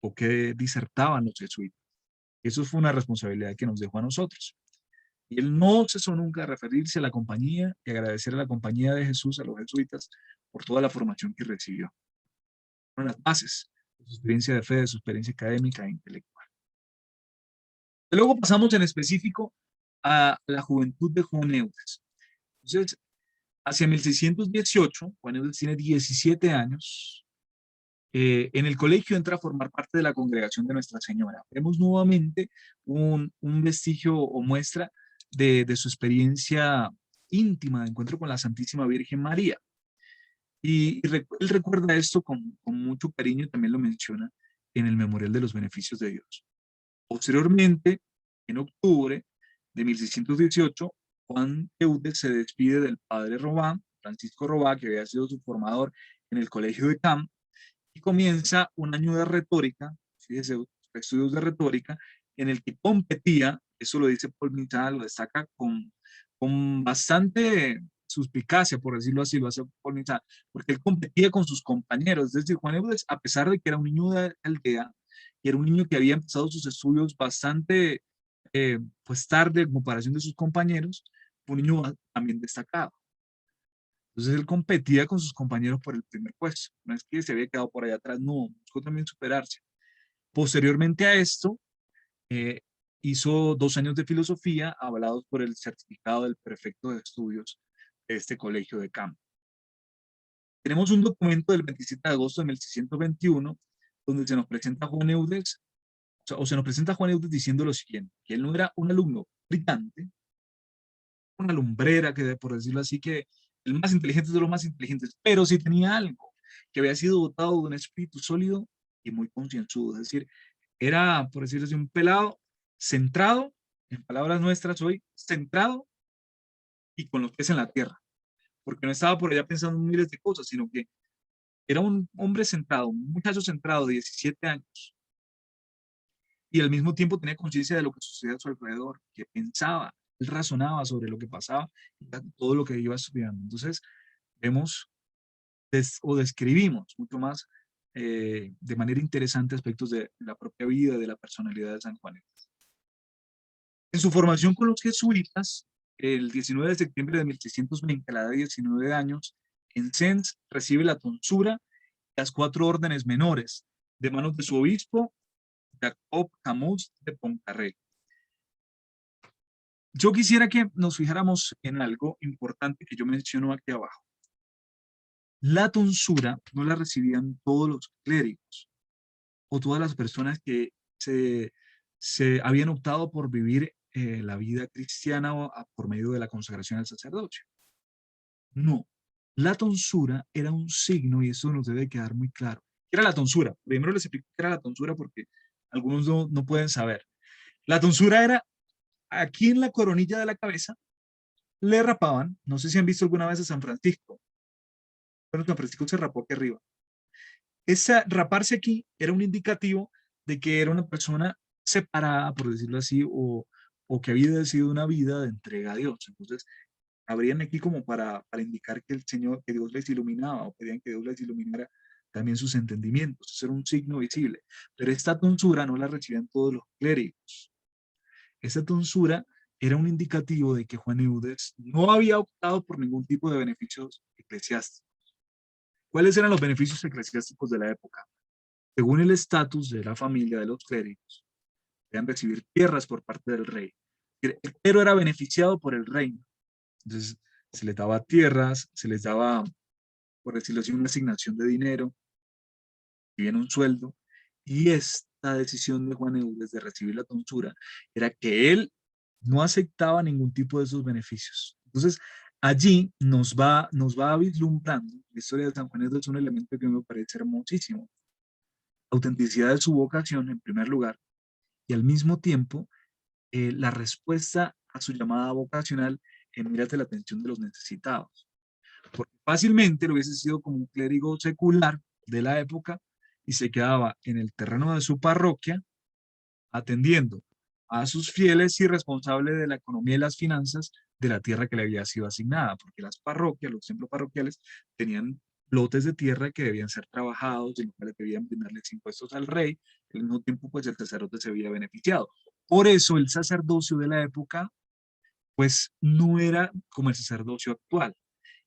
o qué disertaban los jesuitas. Eso fue una responsabilidad que nos dejó a nosotros. Y él no cesó nunca de referirse a la compañía y agradecer a la Compañía de Jesús, a los jesuitas, por toda la formación que recibió. Fueron las bases de su experiencia de fe, de su experiencia académica e intelectual. Y luego pasamos en específico a la juventud de Juan Eudes. Entonces, hacia 1618, Juan Eudes tiene 17 años, en el colegio entra a formar parte de la congregación de Nuestra Señora. Vemos nuevamente un vestigio o muestra de su experiencia íntima de encuentro con la Santísima Virgen María. Él recuerda esto con mucho cariño y también lo menciona en el Memorial de los Beneficios de Dios. Posteriormente, en octubre de 1618, Juan Eudes se despide del padre Robán, Francisco Robán, que había sido su formador en el colegio de Caen, y comienza un año de retórica, fíjese, estudios de retórica, en el que competía, eso lo dice Paul Mittal, lo destaca con bastante suspicacia, por decirlo así, lo hace Paul Mittal, porque él competía con sus compañeros. Es decir, Juan Eudes, a pesar de que era un niño de aldea, y era un niño que había empezado sus estudios bastante pues tarde en comparación de sus compañeros, fue un niño también destacado. Entonces él competía con sus compañeros por el primer puesto. No es que se había quedado por allá atrás, no, buscó también superarse. Posteriormente a esto, hizo 2 años de filosofía avalados por el certificado del prefecto de estudios de este colegio de Caen. Tenemos un documento del 27 de agosto de 1621 donde se nos presenta a Juan Eudes, o se nos presenta a Juan Eudes diciendo lo siguiente, que él no era un alumno brillante, una lumbrera, que por decirlo así, que el más inteligente de los más inteligentes, pero sí tenía algo, que había sido dotado de un espíritu sólido y muy concienzudo. Es decir, era, por decirlo así, un pelado centrado, en palabras nuestras hoy, centrado y con los pies en la tierra, porque no estaba por allá pensando en miles de cosas, sino que era un hombre centrado, un muchacho centrado de 17 años, y al mismo tiempo tenía conciencia de lo que sucedía a su alrededor, que pensaba, él razonaba sobre lo que pasaba y todo lo que iba estudiando. Entonces, vemos o describimos mucho más de manera interesante aspectos de la propia vida, de la personalidad de San Juan. En su formación con los jesuitas, el 19 de septiembre de 1620, a la edad de 19 años, en Sens recibe la tonsura y las 4 órdenes menores de manos de su obispo, Jacob Camus de Pontcarré. Yo quisiera que nos fijáramos en algo importante que yo menciono aquí abajo. La tonsura no la recibían todos los clérigos o todas las personas que se habían optado por vivir la vida cristiana por medio de la consagración al sacerdocio. No, la tonsura era un signo, y eso nos debe quedar muy claro. ¿Qué era la tonsura? Primero les explico qué era la tonsura porque algunos no pueden saber. La tonsura era aquí en la coronilla de la cabeza, le rapaban, no sé si han visto alguna vez a San Francisco. Bueno, San Francisco se rapó aquí arriba. Esa raparse aquí era un indicativo de que era una persona separada, por decirlo así, o que había decidido una vida de entrega a Dios. Entonces, abrían aquí como para indicar que el Señor, que Dios les iluminaba, o pedían que Dios les iluminara también sus entendimientos. Eso era un signo visible. Pero esta tonsura no la recibían todos los clérigos. Esta tonsura era un indicativo de que Juan Eudes no había optado por ningún tipo de beneficios eclesiásticos. ¿Cuáles eran los beneficios eclesiásticos de la época? Según el estatus de la familia de los clérigos, debían recibir tierras por parte del rey. El clero era beneficiado por el reino. Entonces, se les daba tierras, se les daba, por decirlo así, una asignación de dinero, y bien un sueldo. Y esta decisión de Juan Eudes de recibir la tonsura era que él no aceptaba ningún tipo de esos beneficios. Entonces, allí nos va vislumbrando. La historia de San Juan Eudes es un elemento que me parece hermosísimo. Autenticidad de su vocación, en primer lugar, y al mismo tiempo la respuesta a su llamada vocacional en miras de la atención de los necesitados. Porque fácilmente lo hubiese sido como un clérigo secular de la época y se quedaba en el terreno de su parroquia atendiendo a sus fieles y responsable de la economía y las finanzas de la tierra que le había sido asignada, porque las parroquias, los templos parroquiales, tenían lotes de tierra que debían ser trabajados, de los cuales debían brindarles impuestos al rey, al mismo tiempo pues el sacerdote se había beneficiado. Por eso el sacerdocio de la época pues no era como el sacerdocio actual.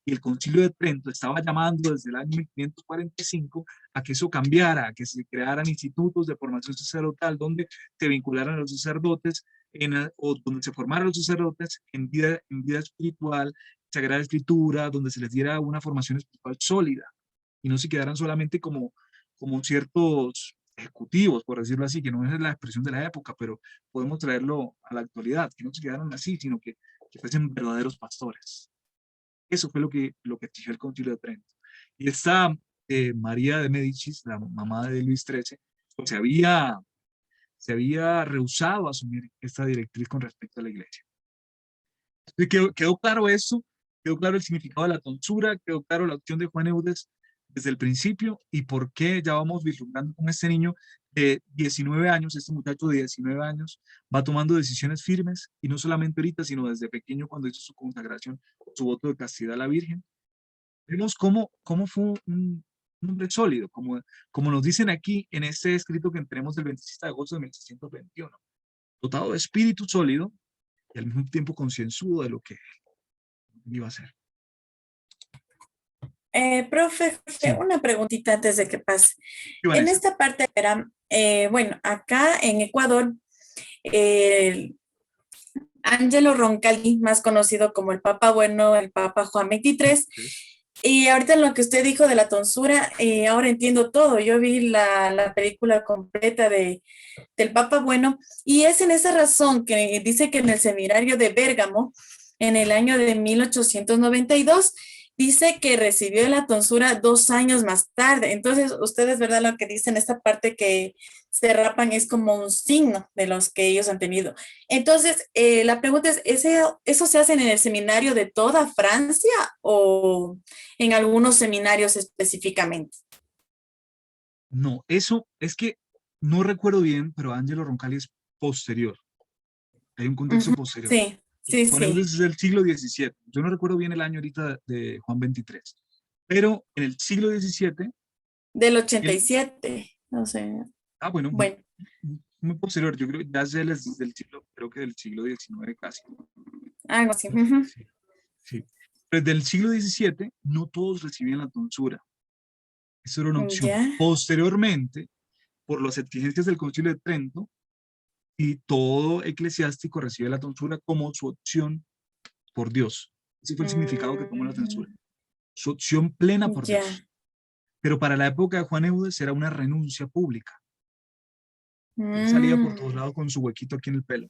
Y el Concilio de Trento estaba llamando desde el año 1545 a que eso cambiara, a que se crearan institutos de formación sacerdotal donde se vincularan a los sacerdotes o donde se formaran los sacerdotes en vida espiritual, Sagrada Escritura, donde se les diera una formación espiritual sólida y no se quedaran solamente como ciertos ejecutivos, por decirlo así, que no es la expresión de la época, pero podemos traerlo a la actualidad, que no se quedaran así, sino que fuesen verdaderos pastores. Eso fue lo que exigió el Concilio de Trento. Y esta María de Médicis, la mamá de Luis XIII, pues se había rehusado a asumir esta directriz con respecto a la iglesia. Entonces, quedó claro eso, quedó claro el significado de la tonsura, quedó claro la opción de Juan Eudes desde el principio y por qué ya vamos vislumbrando con este niño de 19 años, este muchacho de 19 años, va tomando decisiones firmes y no solamente ahorita, sino desde pequeño cuando hizo su consagración, su voto de castidad a la Virgen. Vemos cómo fue un hombre sólido, como nos dicen aquí en este escrito que tenemos del 26 de agosto de 1621, dotado de espíritu sólido y al mismo tiempo concienzudo de lo que iba a hacer. Profe, Sí. una preguntita antes de que pase. Sí, En Vanessa. esta parte, bueno, acá en Ecuador, Angelo Roncalli, más conocido como el Papa Bueno, el Papa Juan XXIII, y ahorita en lo que usted dijo de la tonsura, ahora entiendo todo. Yo vi la película completa del Papa Bueno, y es en esa razón que dice que en el seminario de Bérgamo, en el año de 1892. Dice que recibió la tonsura 2 años más tarde. Entonces, ustedes, ¿verdad? Lo que dicen, esta parte que se rapan es como un signo de los que ellos han tenido. Entonces, la pregunta es, ¿eso se hace en el seminario de toda Francia o en algunos seminarios específicamente? No, eso es que no recuerdo bien, pero Angelo Roncalli es posterior. Hay un contexto Ujú, posterior. sí, sí, Juan Eudes sí. es del siglo XVII. Yo no recuerdo bien el año ahorita de Juan XXIII, pero en el siglo XVII, Del ochenta y él, siete. No sé. bueno, Bueno, muy posterior, yo creo, ya es del siglo, creo que del siglo XIX casi. algo así. Ujú. Sí, sí. Pero del siglo XVII, no todos recibían la tonsura. Eso era una opción. Ya. Posteriormente, por las exigencias del Concilio de Trento, y todo eclesiástico recibe la tonsura como su opción por Dios. Ese fue el significado que tomó la Mm, tonsura. Su opción plena por ya. Dios. Pero para la época de Juan Eudes era una renuncia pública. Él salía por todos Mm, lados con su huequito aquí en el pelo.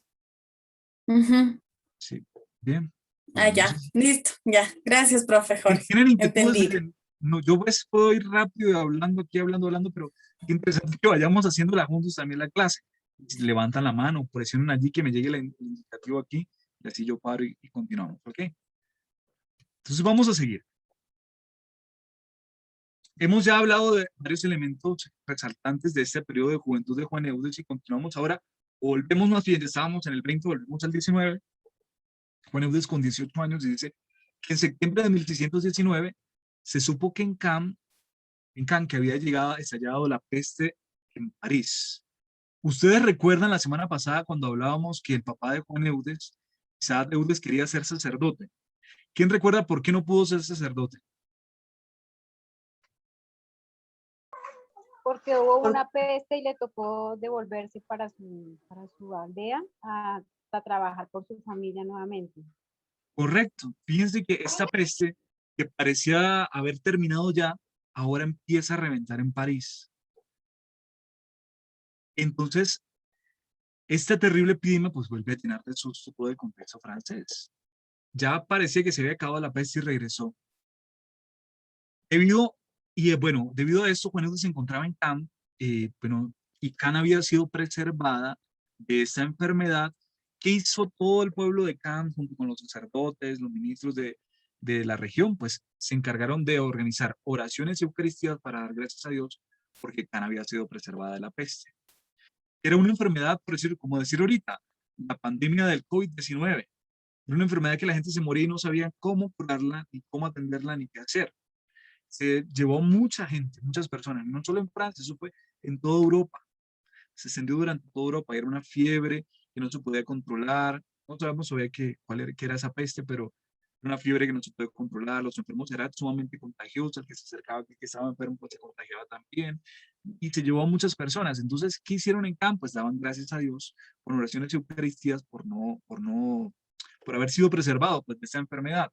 ujú. Sí, bien. Ah, Bueno, no sé ya. Listo. Ya. Gracias, profe si Jorge. tienen inquietudes, Entendido. no, yo pues puedo ir rápido y hablando aquí, hablando, pero qué interesante que vayamos haciéndola juntos también la clase. Si levantan la mano, presionen allí que me llegue el indicativo aquí, y así yo paro y continuamos, ¿ok? Entonces vamos a seguir. Hemos ya hablado de varios elementos resaltantes de este periodo de juventud de Juan Eudes y continuamos ahora, o volvemos más bien, estábamos en el 20, volvemos al 19. Juan Eudes con 18 años dice que en septiembre de 1619 se supo que en Cannes que había llegado, estallado la peste en París. Ustedes recuerdan la semana pasada cuando hablábamos que el papá de Juan Eudes, Isaac Eudes, quería ser sacerdote. ¿Quién recuerda por qué no pudo ser sacerdote? Porque hubo una peste y le tocó devolverse para su aldea a trabajar por su familia nuevamente. Correcto. Fíjense que esta peste, que parecía haber terminado ya, ahora empieza a reventar en París. Entonces, esta terrible epidemia pues vuelve a llenar de susto todo el contexto francés. Ya parecía que se había acabado la peste y regresó. Debido, debido a esto, Juan Eudes se encontraba en Cannes, y Cannes había sido preservada de esta enfermedad que hizo todo el pueblo de Cannes, junto con los sacerdotes, los ministros de la región, pues se encargaron de organizar oraciones y eucaristías para dar gracias a Dios porque Cannes había sido preservada de la peste. Era una enfermedad, por decir, como decir ahorita, la pandemia del COVID-19. Era una enfermedad que la gente se moría y no sabía cómo curarla, ni cómo atenderla, ni qué hacer. Se llevó mucha gente, muchas personas, no solo en Francia, eso fue en toda Europa. Se extendió durante toda Europa, era una fiebre que no se podía controlar. No sabemos todavía qué era esa peste, pero era una fiebre que no se podía controlar. Los enfermos eran sumamente contagiosos, el que se acercaba, el que estaba enfermo, pues se contagiaba también. Y se llevó a muchas personas. Entonces, ¿qué hicieron en campo? Pues daban gracias a Dios con oraciones y eucaristías por haber sido preservado pues, de esta enfermedad.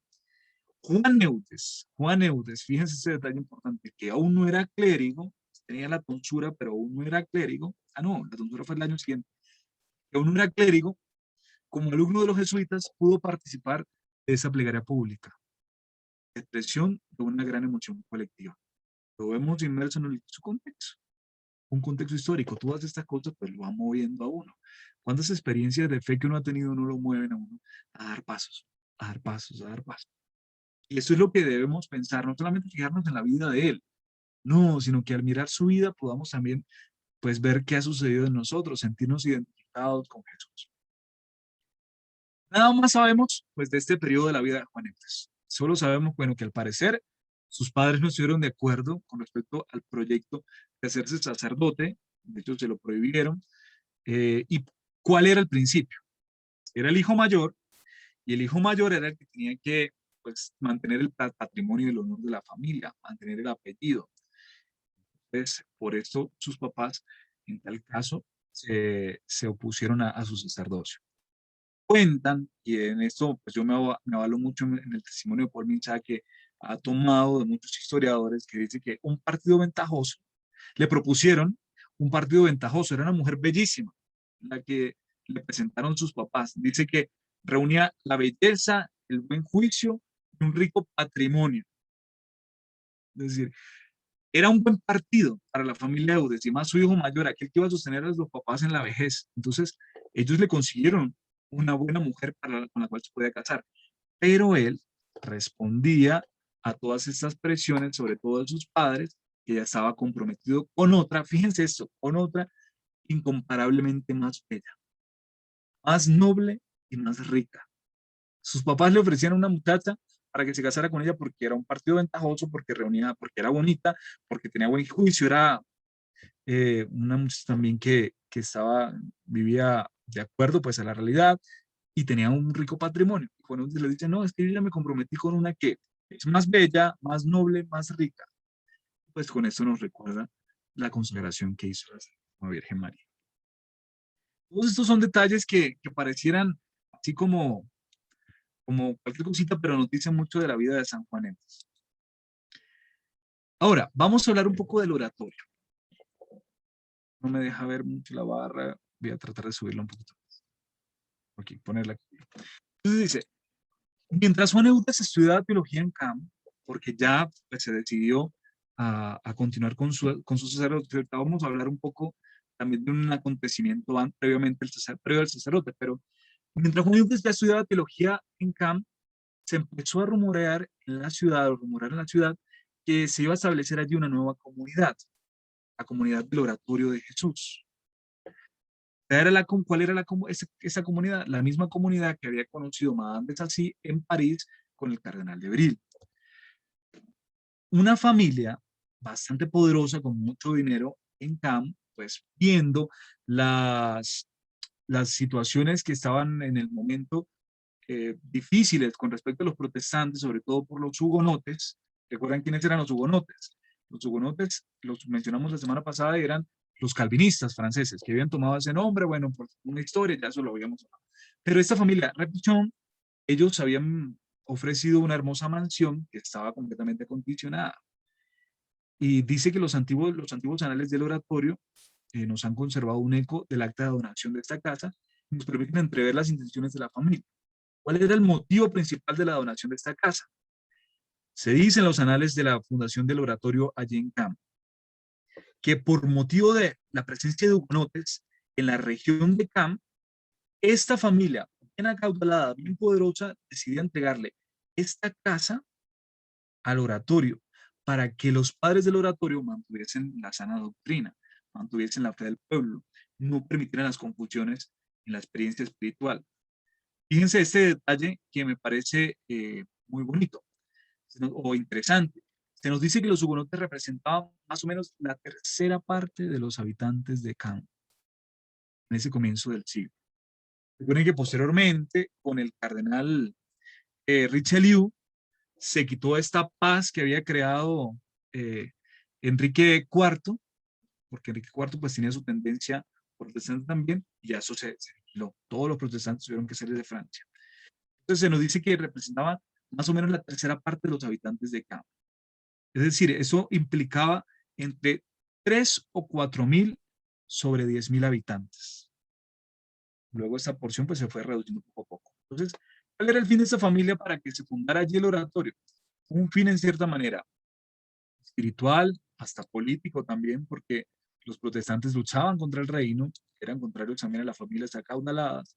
Juan Eudes, fíjense ese detalle importante, que aún no era clérigo, tenía la tonsura, pero aún no era clérigo. Ah, no, la tonsura fue el año siguiente. Que aún no era clérigo, como alumno de los jesuitas, pudo participar de esa plegaria pública, expresión de una gran emoción colectiva. Lo vemos inmerso en su contexto, un contexto histórico. Todas estas cosas pues lo van moviendo a uno. ¿Cuántas experiencias de fe que uno ha tenido no lo mueven a uno a dar pasos, a dar pasos, a dar pasos? Y eso es lo que debemos pensar, no solamente fijarnos en la vida de él, no, sino que al mirar su vida podamos también pues ver qué ha sucedido en nosotros, sentirnos identificados con Jesús. Nada más sabemos pues de este periodo de la vida de Juan Eudes. Solo sabemos, bueno, que al parecer sus padres no estuvieron de acuerdo con respecto al proyecto de hacerse sacerdote, de hecho se lo prohibieron, y cuál era el principio. Era el hijo mayor, y el hijo mayor era el que tenía que pues, mantener el patrimonio y el honor de la familia, mantener el apellido. Entonces, por esto sus papás, en tal caso, se opusieron a su sacerdocio. Cuentan, y en esto pues yo me avalo mucho en el testimonio de Paul Minchá, que ha tomado de muchos historiadores, que dice que un partido ventajoso, le propusieron un partido ventajoso, era una mujer bellísima, la que le presentaron sus papás. Dice que reunía la belleza, el buen juicio y un rico patrimonio. Es decir, era un buen partido para la familia Eudes, y más su hijo mayor, aquel que iba a sostener a los papás en la vejez. Entonces, ellos le consiguieron una buena mujer con la cual se podía casar. Pero él respondía a todas estas presiones, sobre todo de sus padres, que ya estaba comprometido con otra, fíjense esto, con otra incomparablemente más bella, más noble y más rica. Sus papás le ofrecían una muchacha para que se casara con ella porque era un partido ventajoso, porque reunía, porque era bonita, porque tenía buen juicio, era una muchacha también que vivía de acuerdo pues a la realidad y tenía un rico patrimonio. Y cuando le dice, no, es que yo ya me comprometí con una que es más bella, más noble, más rica. Pues con esto nos recuerda la consagración que hizo la Virgen María. Todos estos son detalles que parecieran así como cualquier cosita, pero nos dicen mucho de la vida de San Juan Eudes. Ahora, vamos a hablar un poco del oratorio. No me deja ver mucho la barra, voy a tratar de subirla un poquito más. Ok, ponerla aquí. Entonces dice, mientras Juan Eudes estudiaba teología en CAM, porque ya pues, se decidió a continuar con su sacerdote, vamos a hablar un poco también de un acontecimiento previamente previo al sacerdote, pero mientras Juan Eudes ya estudiaba teología en CAM, se empezó a rumorear en la ciudad, que se iba a establecer allí una nueva comunidad, la comunidad del oratorio de Jesús. ¿Cuál era esa comunidad? La misma comunidad que había conocido Madame de Sassy en París con el cardenal de Bril. Una familia bastante poderosa, con mucho dinero en CAM, pues viendo las situaciones que estaban en el momento difíciles con respecto a los protestantes, sobre todo por los hugonotes. ¿Recuerdan quiénes eran los hugonotes? Los hugonotes, los mencionamos la semana pasada, eran los calvinistas franceses, que habían tomado ese nombre, bueno, por una historia, ya eso lo habíamos hablado. Pero esta familia Repichon, ellos habían ofrecido una hermosa mansión que estaba completamente acondicionada. Y dice que los antiguos anales del oratorio nos han conservado un eco del acta de donación de esta casa y nos permiten entrever las intenciones de la familia. ¿Cuál era el motivo principal de la donación de esta casa? Se dice en los anales de la fundación del oratorio allí en CAM, que por motivo de la presencia de hugonotes en la región de CAM, esta familia, bien acaudalada, bien poderosa, decidía entregarle esta casa al oratorio para que los padres del oratorio mantuviesen la sana doctrina, mantuviesen la fe del pueblo, no permitieran las confusiones en la experiencia espiritual. Fíjense este detalle que me parece muy bonito o interesante. Se nos dice que los hugonotes representaban más o menos la tercera parte de los habitantes de Caen en ese comienzo del siglo. Recuerden que posteriormente, con el cardenal Richelieu, se quitó esta paz que había creado Enrique IV, porque Enrique IV pues tenía su tendencia protestante también, y ya eso se quitó. Todos los protestantes tuvieron que salir de Francia. Entonces se nos dice que representaba más o menos la tercera parte de los habitantes de Caen. Es decir, eso implicaba entre 3 o 4 mil sobre 10.000 habitantes. Luego esta porción pues se fue reduciendo poco a poco. Entonces, ¿cuál era el fin de esta familia para que se fundara allí el oratorio? Un fin en cierta manera espiritual, hasta político también, porque los protestantes luchaban contra el reino, eran contrarios también a las familias acaudaladas,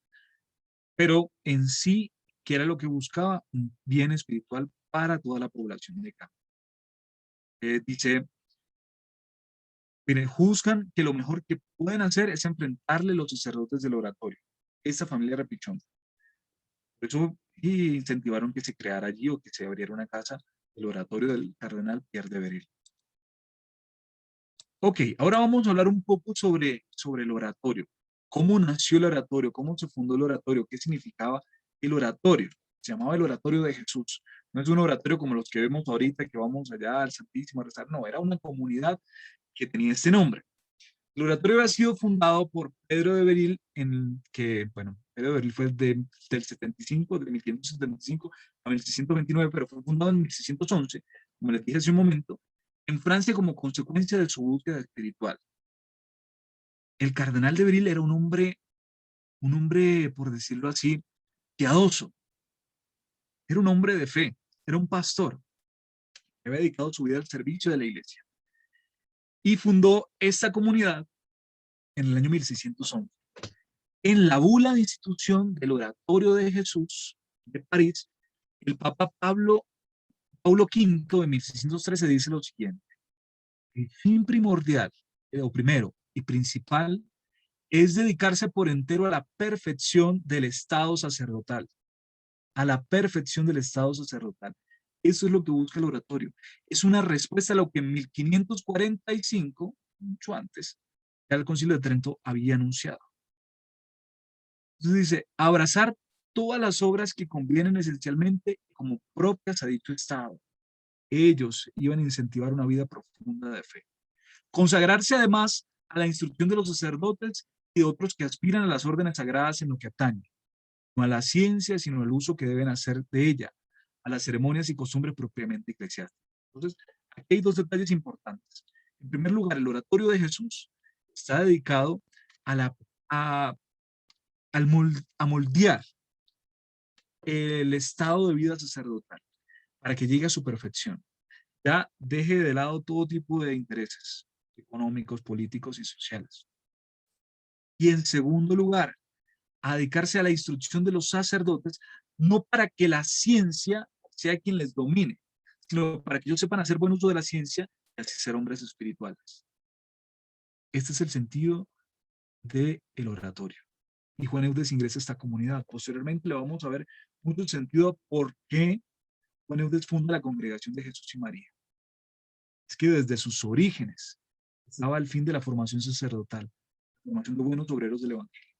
pero en sí, ¿qué era lo que buscaba? Un bien espiritual para toda la población de Caen. Dice, miren, juzgan que lo mejor que pueden hacer es enfrentarle los sacerdotes del oratorio. Esta familia Repichón. Por eso incentivaron que se creara allí o que se abriera una casa, el oratorio del cardenal Pierre de Beril. Ok, ahora vamos a hablar un poco sobre el oratorio. ¿Cómo nació el oratorio? ¿Cómo se fundó el oratorio? ¿Qué significaba el oratorio? Se llamaba el oratorio de Jesús. No es un oratorio como los que vemos ahorita, que vamos allá al Santísimo a rezar. No, era una comunidad que tenía este nombre. El oratorio había sido fundado por Pedro de Beril, bueno, Pedro de Beril fue del 75, de 1575 a 1629, pero fue fundado en 1611, como les dije hace un momento, en Francia como consecuencia de su búsqueda espiritual. El cardenal de Beril era un hombre, por decirlo así, piadoso. Era un hombre de fe, era un pastor, que había dedicado su vida al servicio de la iglesia. Y fundó esta comunidad en el año 1611. En la bula de institución del Oratorio de Jesús de París, el Papa Paulo V en 1613 dice lo siguiente: el fin primordial, o primero y principal, es dedicarse por entero a la perfección del estado sacerdotal, a la perfección del estado sacerdotal. Eso es lo que busca el oratorio. Es una respuesta a lo que en 1545, mucho antes, ya el Concilio de Trento había anunciado. Entonces dice, abrazar todas las obras que convienen esencialmente como propias a dicho estado. Ellos iban a incentivar una vida profunda de fe. Consagrarse además a la instrucción de los sacerdotes y de otros que aspiran a las órdenes sagradas en lo que atañe, no a la ciencia, sino al uso que deben hacer de ella, a las ceremonias y costumbres propiamente eclesiásticas. Entonces, aquí hay dos detalles importantes. En primer lugar, el oratorio de Jesús está dedicado a moldear el estado de vida sacerdotal para que llegue a su perfección. Ya deje de lado todo tipo de intereses económicos, políticos y sociales. Y en segundo lugar, a dedicarse a la instrucción de los sacerdotes, no para que la ciencia sea quien les domine, sino para que ellos sepan hacer buen uso de la ciencia y así ser hombres espirituales. Este es el sentido del oratorio. Y Juan Eudes ingresa a esta comunidad. Posteriormente le vamos a ver mucho el sentido de por qué Juan Eudes funda la Congregación de Jesús y María. Es que desde sus orígenes estaba el fin de la formación sacerdotal, la formación de buenos obreros del Evangelio.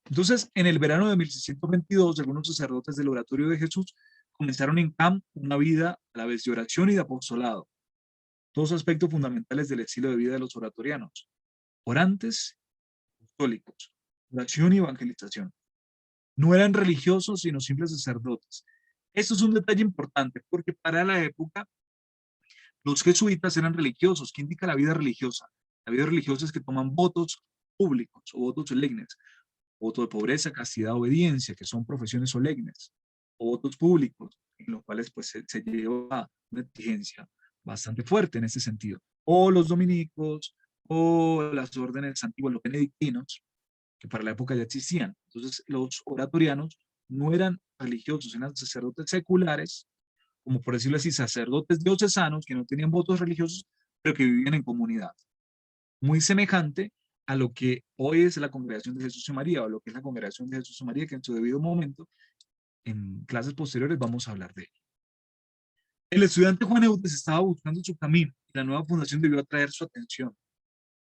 Entonces, en el verano de 1622, algunos sacerdotes del Oratorio de Jesús comenzaron en Cannes una vida a la vez de oración y de apostolado, dos aspectos fundamentales del estilo de vida de los oratorianos: orantes, apostólicos, oración y evangelización. No eran religiosos, sino simples sacerdotes. Esto es un detalle importante, porque para la época los jesuitas eran religiosos. ¿Qué indica la vida religiosa? La vida religiosa es que toman votos públicos o votos solemnes. Voto de pobreza, castidad, obediencia, que son profesiones solemnes. O votos públicos, en los cuales pues, se lleva una exigencia bastante fuerte en ese sentido. O los dominicos, o las órdenes antiguas, los benedictinos, que para la época ya existían. Entonces, los oratorianos no eran religiosos, eran sacerdotes seculares, como por decirlo así, sacerdotes diocesanos que no tenían votos religiosos, pero que vivían en comunidad. Muy semejante a lo que hoy es la Congregación de Jesús y María, o lo que es la Congregación de Jesús y María, que en su debido momento, en clases posteriores, vamos a hablar de él. El estudiante Juan Eudes estaba buscando su camino, y la nueva fundación debió atraer su atención,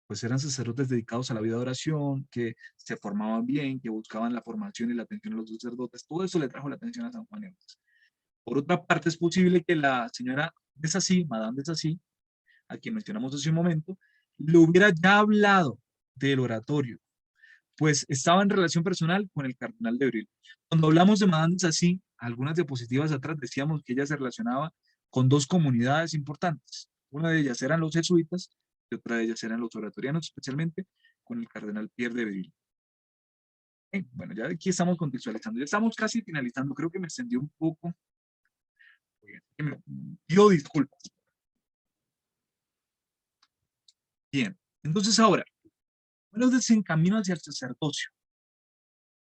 pues eran sacerdotes dedicados a la vida de oración, que se formaban bien, que buscaban la formación y la atención de los sacerdotes. Todo eso le trajo la atención a San Juan Eudes. Por otra parte, es posible que la señora de Sassy, Madame de Sassy, a quien mencionamos hace un momento, le hubiera ya hablado del oratorio, pues estaba en relación personal con el cardenal de Bril. Cuando hablamos de Madame de Sassy, algunas diapositivas atrás decíamos que ella se relacionaba con dos comunidades importantes. Una de ellas eran los jesuitas y otra de ellas eran los oratorianos, especialmente con el cardenal Pierre de Bril. Bueno, ya aquí estamos contextualizando, ya estamos casi finalizando, creo que me extendí un poco. Pido disculpas. Bien, entonces ahora, bueno, se encaminó hacia el sacerdocio.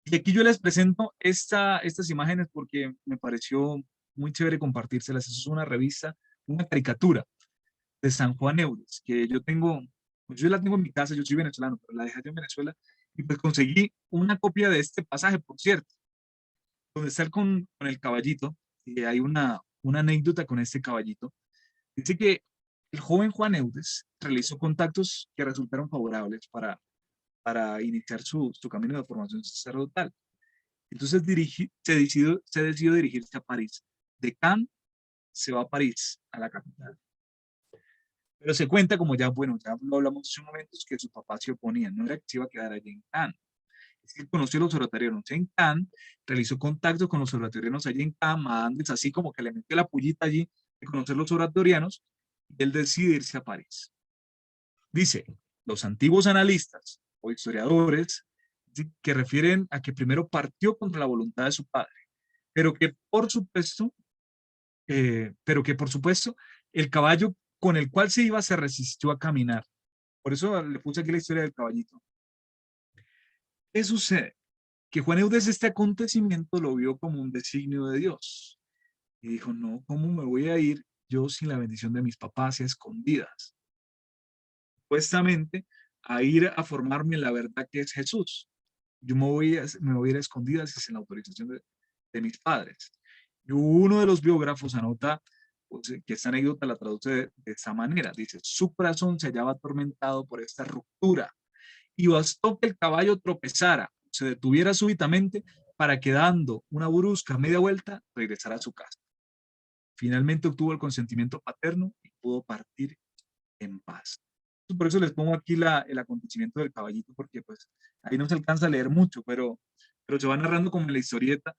Y aquí yo les presento estas imágenes porque me pareció muy chévere compartírselas. Eso es una revista, una caricatura de San Juan Eudes, que yo tengo, pues yo la tengo en mi casa, yo soy venezolano, pero la dejé en Venezuela, y pues conseguí una copia de este pasaje, por cierto, donde está con el caballito, y hay una anécdota con este caballito. Dice que el joven Juan Eudes realizó contactos que resultaron favorables para iniciar su camino de formación sacerdotal. Entonces se decidió dirigirse a París. De Cannes se va a París, a la capital. Pero se cuenta, como ya, bueno, ya lo hablamos hace un momento, que sus papás se oponían. No era que se iba a quedar allí en Cannes. Es que él conoció a los oratorianos en Cannes, realizó contactos con los oratorianos allí en Cannes, Madame, así como que le metió la pullita allí de conocer los oratorianos, y él decide irse a París. Dice, los antiguos analistas o historiadores que refieren a que primero partió contra la voluntad de su padre, pero que por supuesto, el caballo con el cual se iba se resistió a caminar. Por eso le puse aquí la historia del caballito. ¿Qué sucede? Que Juan Eudes este acontecimiento lo vio como un designio de Dios. Y dijo, no, ¿cómo me voy a ir yo sin la bendición de mis papás y a escondidas? Supuestamente a ir a formarme en la verdad que es Jesús. Yo me voy a ir a escondidas y sin la autorización de mis padres. Y uno de los biógrafos anota pues, que esta anécdota la traduce de esta manera. Dice, su corazón se hallaba atormentado por esta ruptura y bastó que el caballo tropezara, se detuviera súbitamente para que dando una brusca media vuelta regresara a su casa. Finalmente obtuvo el consentimiento paterno y pudo partir en paz. Por eso les pongo aquí el acontecimiento del caballito, porque pues ahí no se alcanza a leer mucho, pero se va narrando como en la historieta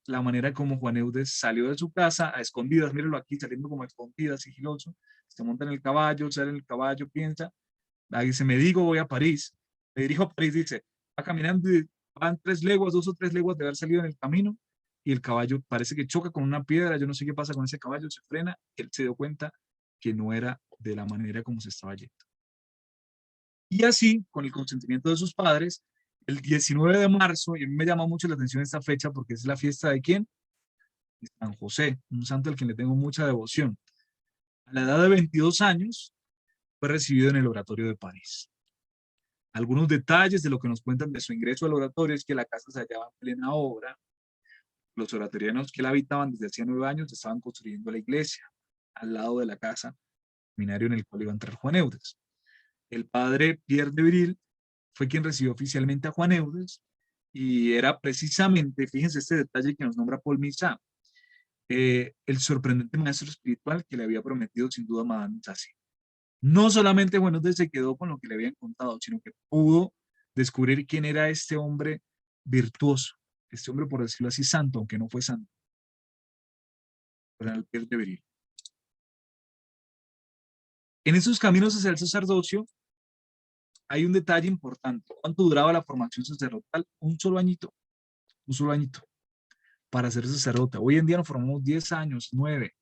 la manera como Juan Eudes salió de su casa a escondidas, mírenlo aquí, saliendo como a escondidas, sigiloso, se monta en el caballo, sale en el caballo, piensa, ahí dice, me digo, voy a París, me dirijo a París, dice, va caminando y van 3 leguas, 2 o 3 leguas de haber salido en el camino, y el caballo parece que choca con una piedra, yo no sé qué pasa con ese caballo, se frena, él se dio cuenta que no era de la manera como se estaba yendo. Y así, con el consentimiento de sus padres, el 19 de marzo, y a mí me llama mucho la atención esta fecha porque es la fiesta de ¿quién? De San José, un santo al que le tengo mucha devoción. A la edad de 22 años, fue recibido en el oratorio de París. Algunos detalles de lo que nos cuentan de su ingreso al oratorio es que la casa se hallaba en plena obra. Los oratorianos que la habitaban desde hacía 9 años estaban construyendo la iglesia al lado de la casa, seminario en el cual iba a entrar Juan Eudes. El padre Pierre de Viril fue quien recibió oficialmente a Juan Eudes y era precisamente, fíjense este detalle que nos nombra Paul Misá, el sorprendente maestro espiritual que le había prometido sin duda Madame Sassy. No solamente Juan Eudes se quedó con lo que le habían contado, sino que pudo descubrir quién era este hombre virtuoso, este hombre por decirlo así santo, aunque no fue santo, era el Pierre de Viril. En esos caminos hacia el sacerdocio hay un detalle importante. ¿Cuánto duraba la formación sacerdotal? Un solo añito para ser sacerdote. Hoy en día nos formamos 10 años, 9.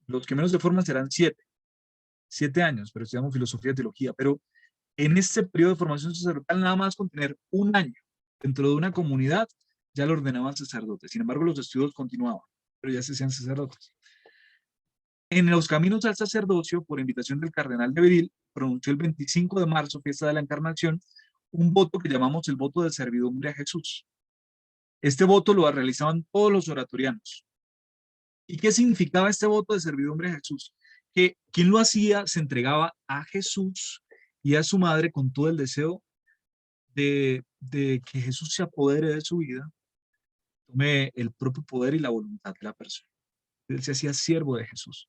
Los que menos se forman serán 7 años, pero estudiamos filosofía y teología. Pero en este periodo de formación sacerdotal, nada más con tener un año dentro de una comunidad, ya lo ordenaban sacerdote. Sin embargo, los estudios continuaban, pero ya se hacían sacerdotes. En los caminos al sacerdocio, por invitación del cardenal de Viril, pronunció el 25 de marzo, fiesta de la Encarnación, un voto que llamamos el voto de servidumbre a Jesús. Este voto lo realizaban todos los oratorianos. ¿Y qué significaba este voto de servidumbre a Jesús? Que quien lo hacía se entregaba a Jesús y a su madre con todo el deseo de que Jesús se apodere de su vida, tome el propio poder y la voluntad de la persona. Él se hacía siervo de Jesús.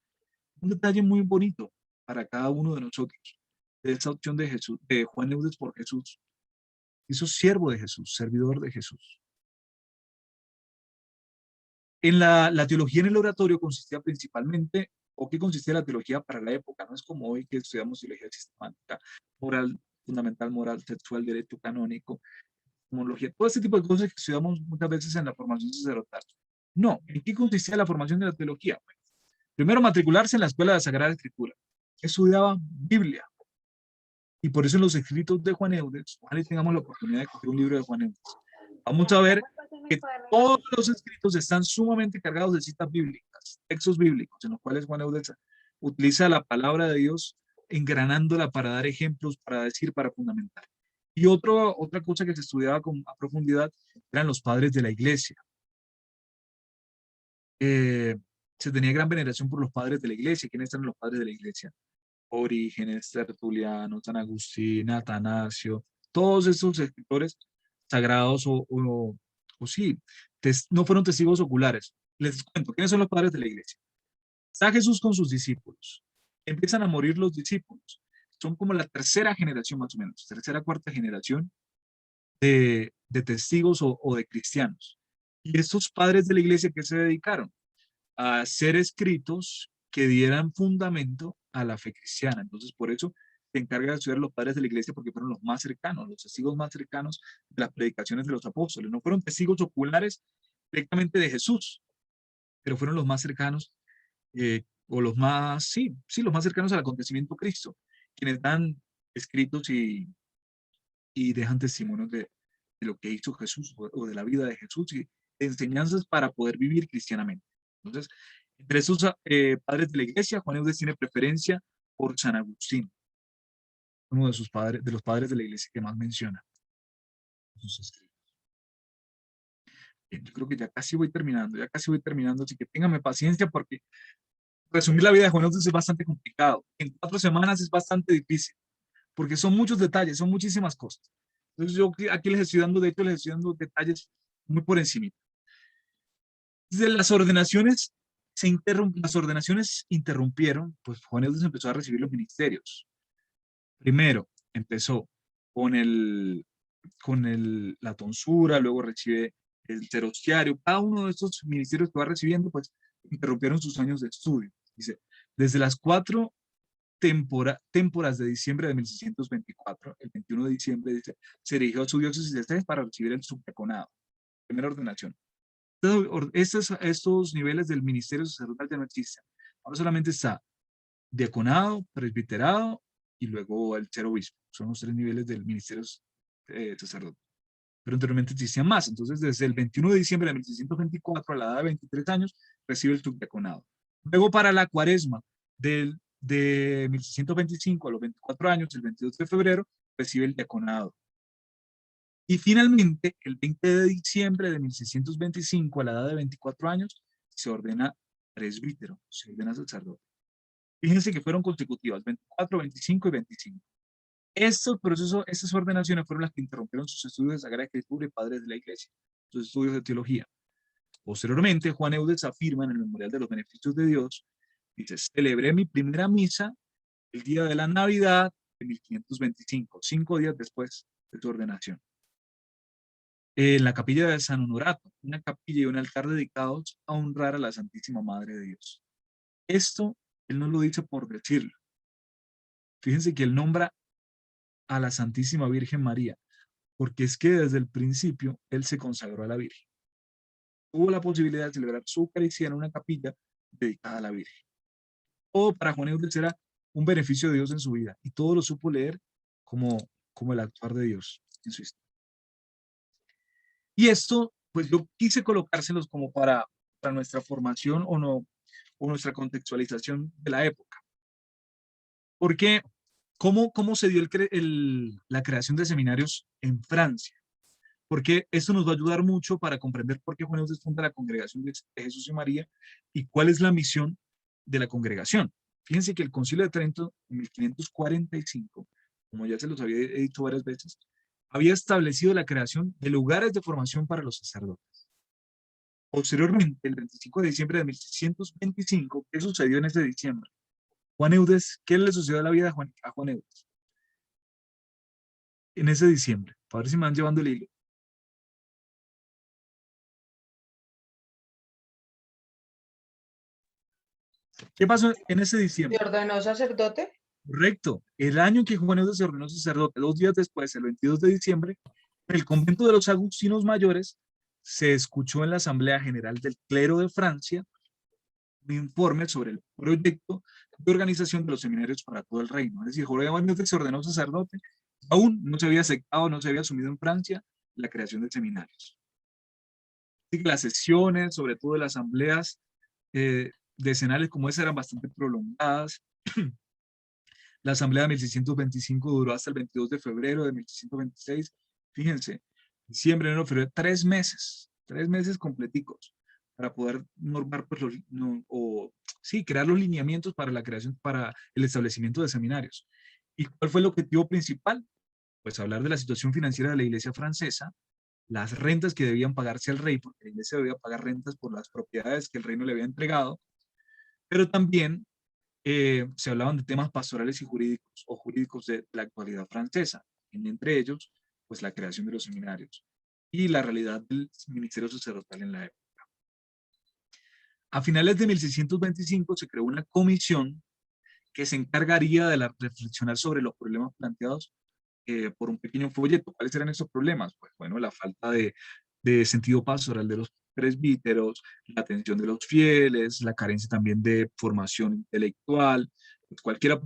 Un detalle muy bonito para cada uno de nosotros, de esa opción de Jesús, de Juan Eudes por Jesús. Hizo siervo de Jesús, servidor de Jesús. En la teología en el oratorio consistía principalmente, o qué consistía la teología para la época, no es como hoy que estudiamos teología sistemática, moral, fundamental, moral, sexual, derecho canónico, homología, todo este tipo de cosas que estudiamos muchas veces en la formación sacerdotal. No, ¿en qué consistía la formación de la teología? Bueno, primero matricularse en la escuela de la Sagrada Escritura. Estudiaba Biblia. Y por eso en los escritos de Juan Eudes, ojalá tengamos la oportunidad de coger un libro de Juan Eudes. Vamos a ver que todos los escritos están sumamente cargados de citas bíblicas, textos bíblicos, en los cuales Juan Eudes utiliza la palabra de Dios engranándola para dar ejemplos, para decir, para fundamentar. Y otra cosa que se estudiaba a profundidad eran los padres de la iglesia. Se tenía gran veneración por los padres de la iglesia. ¿Quiénes eran los padres de la iglesia? Orígenes, Tertuliano, San Agustín, Atanasio, todos estos escritores sagrados o sí, no fueron testigos oculares. Les cuento, ¿quiénes son los padres de la iglesia? Está Jesús con sus discípulos. Empiezan a morir los discípulos. Son como la tercera generación más o menos, tercera, cuarta generación de testigos o de cristianos. Y estos padres de la iglesia, ¿qué se dedicaron? A hacer escritos que dieran fundamento a la fe cristiana. Entonces, por eso se encarga de estudiar los padres de la iglesia porque fueron los más cercanos, los testigos más cercanos de las predicaciones de los apóstoles. No fueron testigos oculares directamente de Jesús, pero fueron los más cercanos, o los más, sí, los más cercanos al acontecimiento Cristo, quienes dan escritos y dejan testimonios de lo que hizo Jesús o de la vida de Jesús y de enseñanzas para poder vivir cristianamente. Entonces, entre esos padres de la iglesia, Juan Eudes tiene preferencia por San Agustín, uno de sus padres, de los padres de la iglesia que más menciona en sus escritos. Bien, yo creo que ya casi voy terminando, así que téngame paciencia porque resumir la vida de Juan Eudes es bastante complicado. En 4 semanas es bastante difícil, porque son muchos detalles, son muchísimas cosas. Entonces yo aquí les estoy dando, de hecho, les estoy dando detalles muy por encima. Desde las ordenaciones interrumpieron, pues Juan Eudes empezó a recibir los ministerios. Primero empezó con la tonsura, luego recibe el serostiario. Cada uno de estos ministerios que va recibiendo, pues interrumpieron sus años de estudio. Dice, desde las 4 temporas de diciembre de 1624, el 21 de diciembre, dice, se dirigió a su diócesis de Este para recibir el subdiaconado, primera ordenación. Estos niveles del ministerio sacerdotal ya no existen. Ahora solamente está diaconado, presbiterado y luego el ser obispo. Son los 3 niveles del ministerio sacerdotal. Pero anteriormente existían más. Entonces, desde el 21 de diciembre de 1624 a la edad de 23 años, recibe el subdiaconado. Luego, para la cuaresma de 1625 a los 24 años, el 22 de febrero, recibe el diaconado. Y finalmente, el 20 de diciembre de 1625, a la edad de 24 años, se ordena presbítero, se ordena sacerdote. Fíjense que fueron consecutivas, 24, 25 y 25. Estas ordenaciones fueron las que interrumpieron sus estudios de Sagrada Escritura y padres de la Iglesia, sus estudios de teología. Posteriormente, Juan Eudes afirma en el Memorial de los Beneficios de Dios, dice, celebré mi primera misa el día de la Navidad de 1525, 5 días después de su ordenación, en la capilla de San Honorato, una capilla y un altar dedicados a honrar a la Santísima Madre de Dios. Esto, él no lo dice por decirlo. Fíjense que él nombra a la Santísima Virgen María, porque es que desde el principio él se consagró a la Virgen. Tuvo la posibilidad de celebrar su Eucaristía en una capilla dedicada a la Virgen. Todo para Juan Eudes era un beneficio de Dios en su vida, y todo lo supo leer como el actuar de Dios en su historia. Y esto, pues yo quise colocárselos como para nuestra formación o nuestra contextualización de la época. Porque, ¿cómo se dio la creación de seminarios en Francia? Porque esto nos va a ayudar mucho para comprender por qué Juan Eudes funda la Congregación de Jesús y María y cuál es la misión de la congregación. Fíjense que el Concilio de Trento, en 1545, como ya se los había dicho varias veces, había establecido la creación de lugares de formación para los sacerdotes. Posteriormente, el 25 de diciembre de 1625, ¿qué sucedió en ese diciembre? Juan Eudes, ¿qué le sucedió a la vida a Juan Eudes? En ese diciembre, para ver si me van llevando el hilo. ¿Qué pasó en ese diciembre? ¿Se ordenó sacerdote? Correcto. El año que Juan Eudes se ordenó sacerdote, 2 días después, el 22 de diciembre, en el convento de los agustinos mayores, se escuchó en la Asamblea General del Clero de Francia un informe sobre el proyecto de organización de los seminarios para todo el reino. Es decir, Juan Eudes se ordenó sacerdote, aún no se había aceptado, no se había asumido en Francia la creación de seminarios. Así que las sesiones, sobre todo de las asambleas decenales como esa, eran bastante prolongadas. La asamblea de 1625 duró hasta el 22 de febrero de 1626. Fíjense, diciembre, enero, febrero, 3 meses completicos para poder normar, pues, crear los lineamientos para la creación, para el establecimiento de seminarios. ¿Y cuál fue el objetivo principal? Pues hablar de la situación financiera de la iglesia francesa, las rentas que debían pagarse al rey, porque la iglesia debía pagar rentas por las propiedades que el reino le había entregado, pero también se hablaban de temas pastorales y jurídicos o jurídicos de la actualidad francesa, y entre ellos, pues la creación de los seminarios y la realidad del ministerio sacerdotal en la época. A finales de 1625 se creó una comisión que se encargaría de reflexionar sobre los problemas planteados por un pequeño folleto. ¿Cuáles eran esos problemas? Pues bueno, la falta de sentido pastoral de los presbíteros, la atención de los fieles, la carencia también de formación intelectual. Pues cualquiera,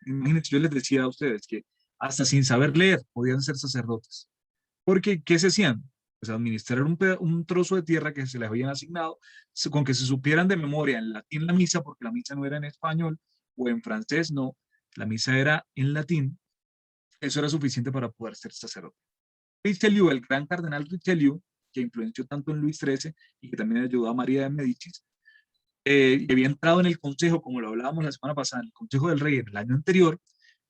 imagínense, yo les decía a ustedes que hasta sin saber leer podían ser sacerdotes. Porque, ¿qué se hacían? Pues administrar un trozo de tierra que se les habían asignado, con que se supieran de memoria en latín la misa, porque la misa no era en español o en francés, no, la misa era en latín. Eso era suficiente para poder ser sacerdote. Richelieu, el gran cardenal Richelieu, que influenció tanto en Luis XIII y que también ayudó a María de Médicis, que había entrado en el consejo, como lo hablábamos la semana pasada, en el consejo del rey en el año anterior,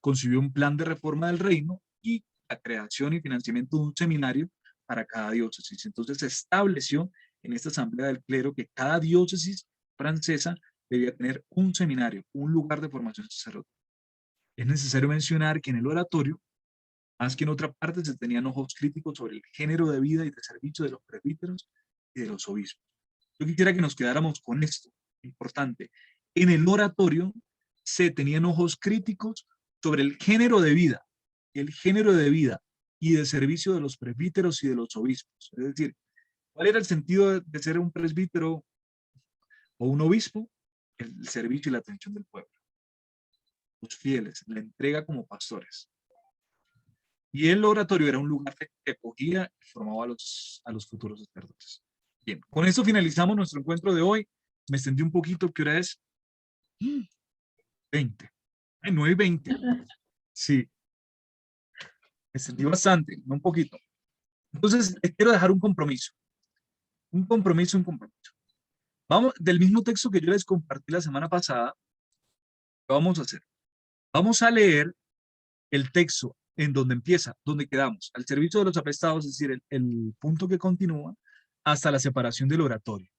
concibió un plan de reforma del reino y la creación y financiamiento de un seminario para cada diócesis. Entonces se estableció en esta asamblea del clero que cada diócesis francesa debía tener un seminario, un lugar de formación sacerdotal. Es necesario mencionar que en el oratorio, más que en otra parte, se tenían ojos críticos sobre el género de vida y de servicio de los presbíteros y de los obispos. Yo quisiera que nos quedáramos con esto, importante. En el oratorio se tenían ojos críticos sobre el género de vida y de servicio de los presbíteros y de los obispos. Es decir, ¿cuál era el sentido de ser un presbítero o un obispo? El servicio y la atención del pueblo. Los fieles, la entrega como pastores. Y el oratorio era un lugar que acogía y formaba a los futuros sacerdotes. Bien, con esto finalizamos nuestro encuentro de hoy. Me extendí un poquito, ¿qué hora es? 20. Ay, 9:20. Sí, me extendí bastante, no un poquito. Entonces, les quiero dejar un compromiso. Un compromiso. Vamos, del mismo texto que yo les compartí la semana pasada, ¿qué vamos a hacer? Vamos a leer el texto en donde empieza, donde quedamos, al servicio de los apestados, es decir, el punto que continúa, hasta la separación del oratorio.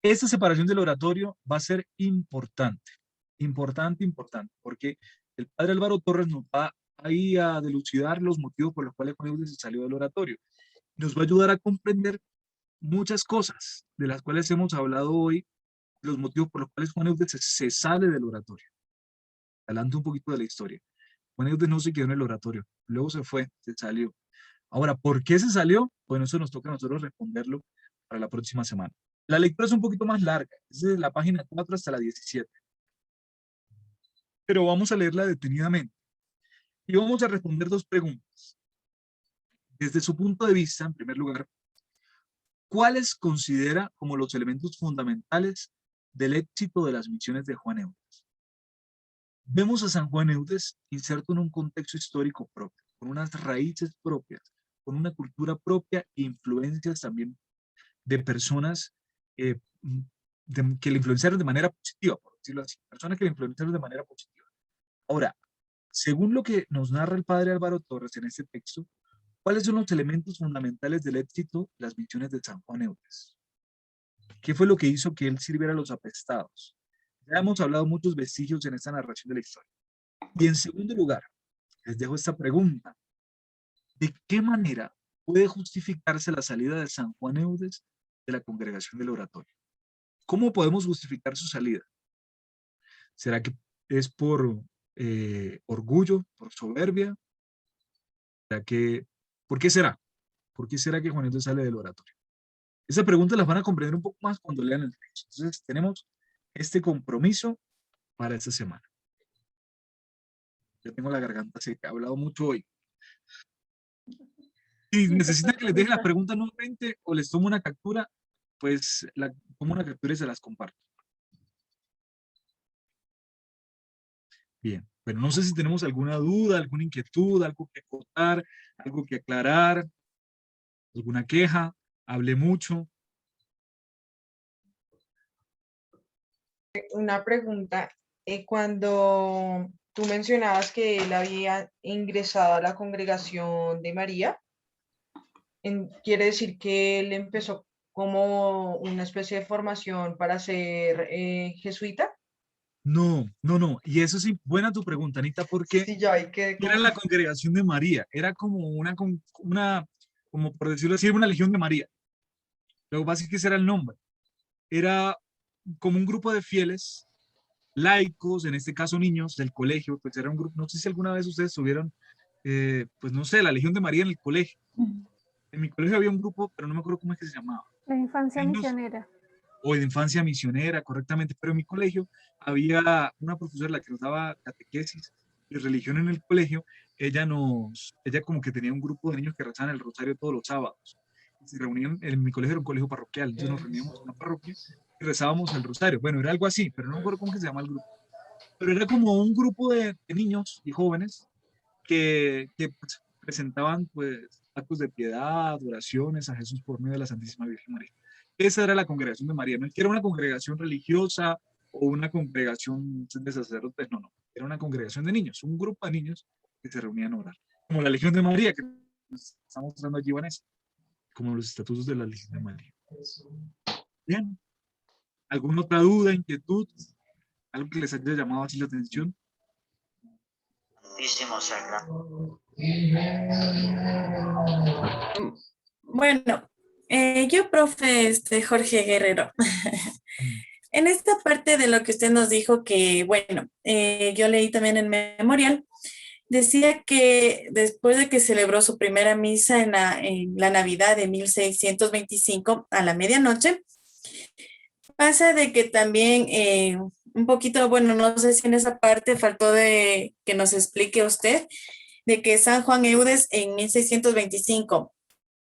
Esta separación del oratorio va a ser importante, porque el padre Álvaro Torres nos va ahí a dilucidar los motivos por los cuales Juan Eudes se salió del oratorio. Nos va a ayudar a comprender muchas cosas de las cuales hemos hablado hoy, los motivos por los cuales Juan Eudes se sale del oratorio. Adelante un poquito de la historia. Juan Eudes no se quedó en el oratorio, luego se fue, se salió. Ahora, ¿por qué se salió? Bueno, eso nos toca a nosotros responderlo para la próxima semana. La lectura es un poquito más larga, es de la página 4 hasta la 17. Pero vamos a leerla detenidamente. Y vamos a responder dos preguntas. Desde su punto de vista, en primer lugar, ¿cuáles considera como los elementos fundamentales del éxito de las misiones de Juan Eudes? Vemos a San Juan Eudes inserto en un contexto histórico propio, con unas raíces propias, con una cultura propia e influencias también de personas que le influenciaron de manera positiva, por decirlo así, personas que le influenciaron de manera positiva. Ahora, según lo que nos narra el padre Álvaro Torres en este texto, ¿cuáles son los elementos fundamentales del éxito de las misiones de San Juan Eudes? ¿Qué fue lo que hizo que él sirviera a los apestados? Ya hemos hablado muchos vestigios en esta narración de la historia. Y en segundo lugar, les dejo esta pregunta. ¿De qué manera puede justificarse la salida de San Juan Eudes de la congregación del oratorio? ¿Cómo podemos justificar su salida? ¿Será que es por orgullo, por soberbia? ¿Por qué será? ¿Por qué será que Juan Eudes sale del oratorio? Esa pregunta las van a comprender un poco más cuando lean el texto. Entonces tenemos este compromiso para esta semana. Yo tengo la garganta seca, he hablado mucho hoy. Si necesitan que les deje las preguntas nuevamente o les tomo una captura, pues tomo una captura y se las comparto. Bien, pero no sé si tenemos alguna duda, alguna inquietud, algo que acotar, algo que aclarar, alguna queja, hablé mucho. Una pregunta. Cuando tú mencionabas que él había ingresado a la congregación de María, ¿quiere decir que él empezó como una especie de formación para ser jesuita? No. Y eso sí, buena tu pregunta, Anita, porque Sí, ya hay que... era la congregación de María, era como como por decirlo así, una legión de María. Lo que pasa es que ese era el nombre. Era como un grupo de fieles, laicos, en este caso niños del colegio, pues era un grupo, no sé si alguna vez ustedes tuvieron, pues no sé, la Legión de María en el colegio. En mi colegio había un grupo, pero no me acuerdo cómo es que se llamaba. La infancia niños misionera. o de infancia misionera, correctamente, pero en mi colegio había una profesora la que nos daba catequesis y religión en el colegio. Ella como que tenía un grupo de niños que rezaban el rosario todos los sábados. Se reunían, en mi colegio era un colegio parroquial, entonces nos reuníamos en una parroquia y rezábamos el rosario. Bueno, era algo así, pero no me acuerdo cómo que se llama el grupo. Pero era como un grupo de niños y jóvenes que pues, presentaban pues actos de piedad, oraciones a Jesús por medio de la Santísima Virgen María. Esa era la congregación de María, no es que era una congregación religiosa o una congregación de sacerdotes, no, no, era una congregación de niños, un grupo de niños que se reunían a orar, como la Legión de María, que estamos mostrando allí, Vanessa, como los estatutos de la Legión de María. Bien, ¿alguna otra duda, inquietud, algo que les haya llamado así la atención? Bueno, yo, profe Jorge Guerrero, en esta parte de lo que usted nos dijo, que bueno, yo leí también en Memorial, decía que después de que celebró su primera misa en la Navidad de 1625 a la medianoche, pasa de que también un poquito, bueno, no sé si en esa parte faltó de que nos explique usted, de que San Juan Eudes en 1625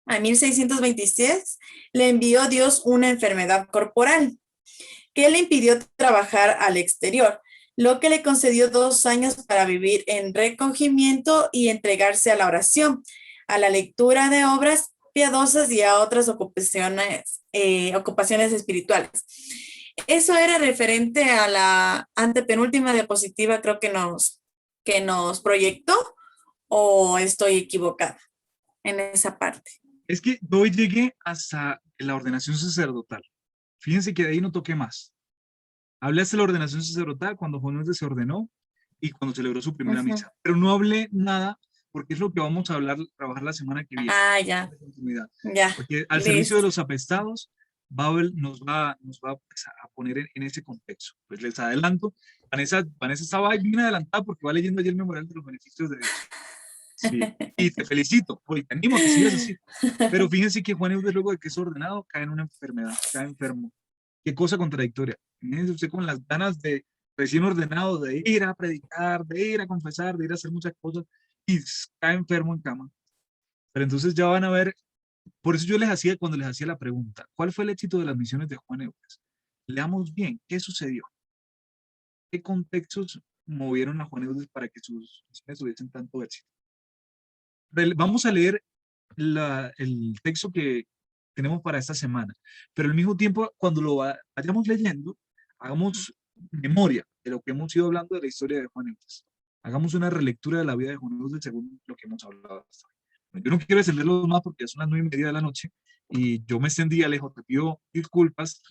a 1626 le envió Dios una enfermedad corporal que le impidió trabajar al exterior, lo que le concedió 2 años para vivir en recogimiento y entregarse a la oración, a la lectura de obras piadosas y a otras ocupaciones espirituales. Eso era referente a la antepenúltima diapositiva, creo que nos proyectó, o estoy equivocada en esa parte. Es que hoy llegué hasta la ordenación sacerdotal. Fíjense que de ahí no toqué más. Hablé hasta la ordenación sacerdotal cuando Juan Eudes se ordenó y cuando celebró su primera misa. Pero no hablé nada porque es lo que vamos a trabajar la semana que viene. Ah, ya. Ya. Porque al servicio de los apestados, Babel nos va pues, a poner en ese contexto. Pues les adelanto, Vanessa estaba bien adelantada porque va leyendo ayer el memorial de los beneficios de Dios. Sí, y te felicito, porque te animo a que sigas así. Pero fíjense que Juan Eudes, luego de que es ordenado, cae en una enfermedad, cae enfermo. Qué cosa contradictoria. Fíjense usted con las ganas de recién ordenado, de ir a predicar, de ir a confesar, de ir a hacer muchas cosas, y cae enfermo en cama. Pero entonces ya van a ver, por eso yo cuando les hacía la pregunta, ¿cuál fue el éxito de las misiones de Juan Eudes? Leamos bien, ¿qué sucedió? ¿Qué contextos movieron a Juan Eudes para que sus misiones tuviesen tanto éxito? Vamos a leer el texto que tenemos para esta semana, pero al mismo tiempo, cuando lo vayamos leyendo, hagamos memoria de lo que hemos ido hablando de la historia de Juan Eudes. Hagamos una relectura de la vida de Juan Eudes según lo que hemos hablado hasta hoy. Bueno, yo no quiero extenderlo más porque ya son las 9:30 de la noche y yo me extendí, Alejo, te pido disculpas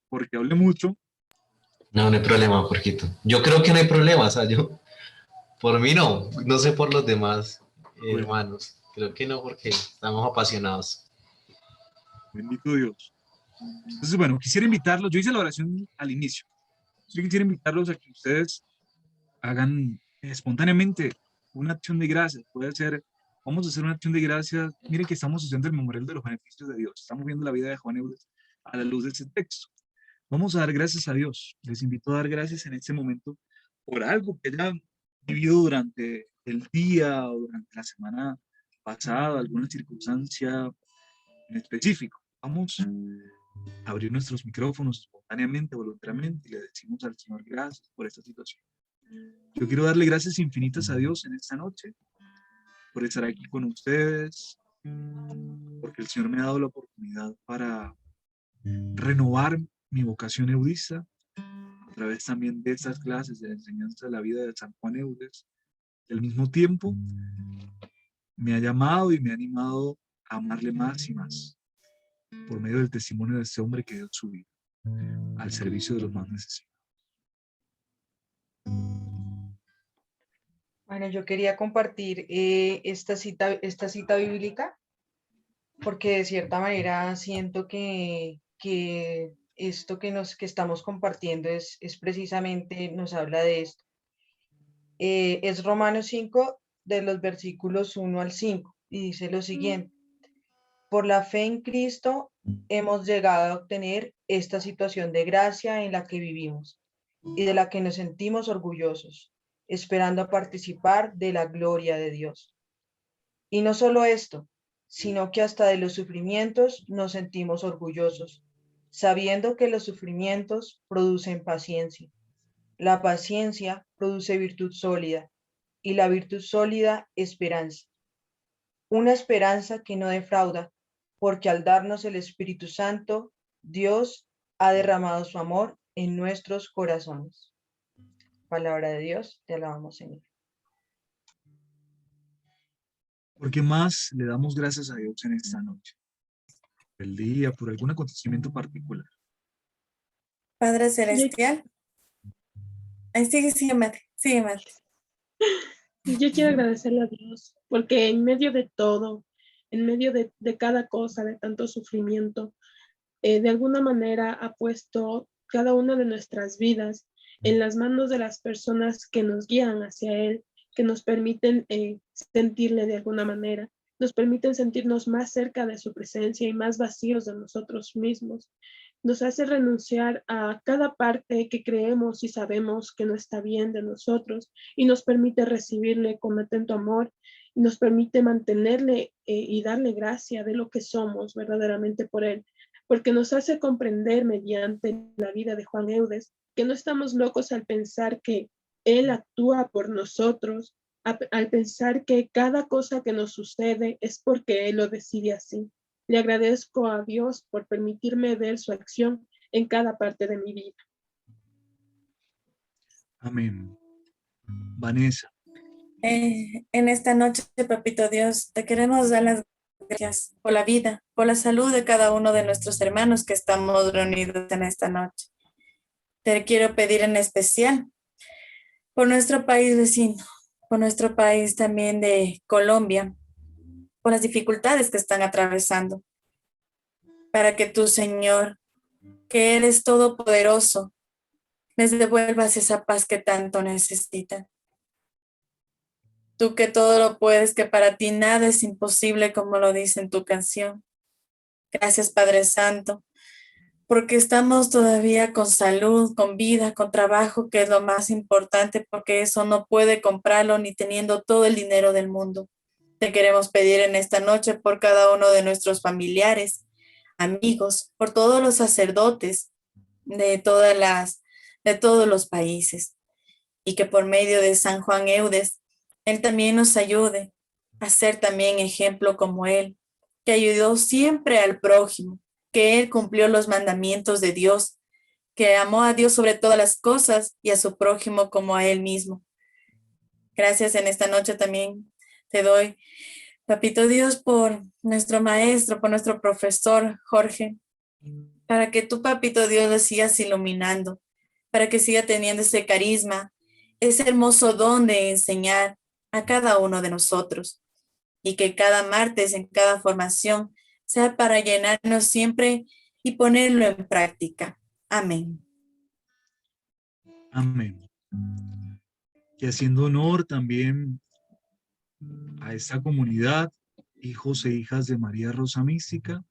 porque hablé mucho. No, no hay problema, Jorgito. Yo creo que no hay problema, o sea, por mí no sé por los demás hermanos. Creo que no, porque estamos apasionados. Bendito Dios. Entonces, bueno, quisiera invitarlos, yo hice la oración al inicio. Yo quisiera invitarlos a que ustedes hagan espontáneamente una acción de gracias. Puede ser, vamos a hacer una acción de gracias. Miren que estamos haciendo el memorial de los beneficios de Dios. Estamos viendo la vida de Juan Eudes a la luz de ese texto. Vamos a dar gracias a Dios. Les invito a dar gracias en este momento por algo que hayan vivido durante el día o durante la semana pasada, alguna circunstancia en específico. Vamos a abrir nuestros micrófonos espontáneamente, voluntariamente, y le decimos al Señor gracias por esta situación. Yo quiero darle gracias infinitas a Dios en esta noche, por estar aquí con ustedes, porque el Señor me ha dado la oportunidad para renovar mi vocación eudista, a través también de estas clases de enseñanza de la vida de San Juan Eudes, y al mismo tiempo me ha llamado y me ha animado a amarle más y más, por medio del testimonio de este hombre que dio su vida al servicio de los más necesitados. Bueno, yo quería compartir esta cita bíblica, porque de cierta manera siento que esto que estamos compartiendo es precisamente, nos habla de esto. Es Romanos 5, de los versículos 1 al 5, y dice lo siguiente: Por la fe en Cristo hemos llegado a obtener esta situación de gracia en la que vivimos y de la que nos sentimos orgullosos, esperando a participar de la gloria de Dios. Y no solo esto, sino que hasta de los sufrimientos nos sentimos orgullosos, sabiendo que los sufrimientos producen paciencia. La paciencia produce virtud sólida y la virtud sólida esperanza. Una esperanza que no defrauda, porque al darnos el Espíritu Santo, Dios ha derramado su amor en nuestros corazones. Palabra de Dios, te alabamos, Señor. ¿Por qué más le damos gracias a Dios en esta noche? Por el día, por algún acontecimiento particular. Padre Celestial. Ahí sigue, Mate. Sigue, Mate. Yo quiero agradecerle a Dios porque en medio de todo, en medio de cada cosa, de tanto sufrimiento, de alguna manera ha puesto cada una de nuestras vidas en las manos de las personas que nos guían hacia Él, que nos permiten sentirle de alguna manera, nos permiten sentirnos más cerca de su presencia y más vacíos de nosotros mismos. Nos hace renunciar a cada parte que creemos y sabemos que no está bien de nosotros y nos permite recibirle con atento amor y nos permite mantenerle y darle gracia de lo que somos verdaderamente por Él, porque nos hace comprender mediante la vida de Juan Eudes que no estamos locos al pensar que Él actúa por nosotros, al pensar que cada cosa que nos sucede es porque Él lo decide así. Le agradezco a Dios por permitirme ver su acción en cada parte de mi vida. Amén. Vanessa. En esta noche, Papito Dios, te queremos dar las gracias por la vida, por la salud de cada uno de nuestros hermanos que estamos reunidos en esta noche. Te quiero pedir en especial por nuestro país vecino, por nuestro país también de Colombia, por las dificultades que están atravesando, para que tú, Señor, que eres todopoderoso, les devuelvas esa paz que tanto necesitan. Tú que todo lo puedes, que para ti nada es imposible, como lo dice en tu canción. Gracias, Padre Santo, porque estamos todavía con salud, con vida, con trabajo, que es lo más importante, porque eso no puede comprarlo ni teniendo todo el dinero del mundo. Te queremos pedir en esta noche por cada uno de nuestros familiares, amigos, por todos los sacerdotes de todos los países, y que por medio de San Juan Eudes, él también nos ayude a ser también ejemplo como él, que ayudó siempre al prójimo, que él cumplió los mandamientos de Dios, que amó a Dios sobre todas las cosas y a su prójimo como a él mismo. Gracias en esta noche también te doy, Papito Dios, por nuestro maestro, por nuestro profesor Jorge, para que tú, Papito Dios, lo sigas iluminando, para que siga teniendo ese carisma, ese hermoso don de enseñar a cada uno de nosotros, y que cada martes en cada formación sea para llenarnos siempre y ponerlo en práctica. Amén. Amén. Y haciendo honor también a esta comunidad, hijos e hijas de María Rosa Mística,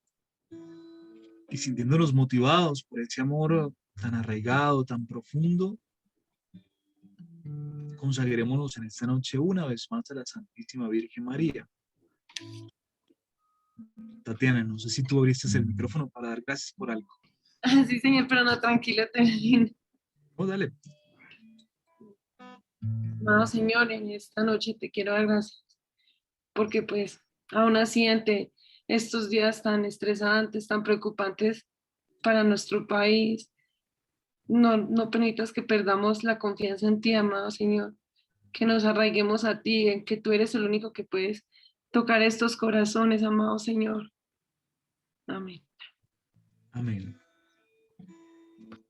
y sintiéndonos motivados por ese amor tan arraigado, tan profundo, consagrémonos en esta noche una vez más a la Santísima Virgen María. Tatiana, no sé si tú abriste el micrófono para dar gracias por algo. Sí, señor, pero no, tranquilo, termino. Oh, dale. Amado Señor, en esta noche te quiero dar gracias, porque pues aún así ante estos días tan estresantes, tan preocupantes para nuestro país, no permitas que perdamos la confianza en ti, amado Señor, que nos arraiguemos a ti, en que tú eres el único que puedes tocar estos corazones, amado Señor. Amén. Amén.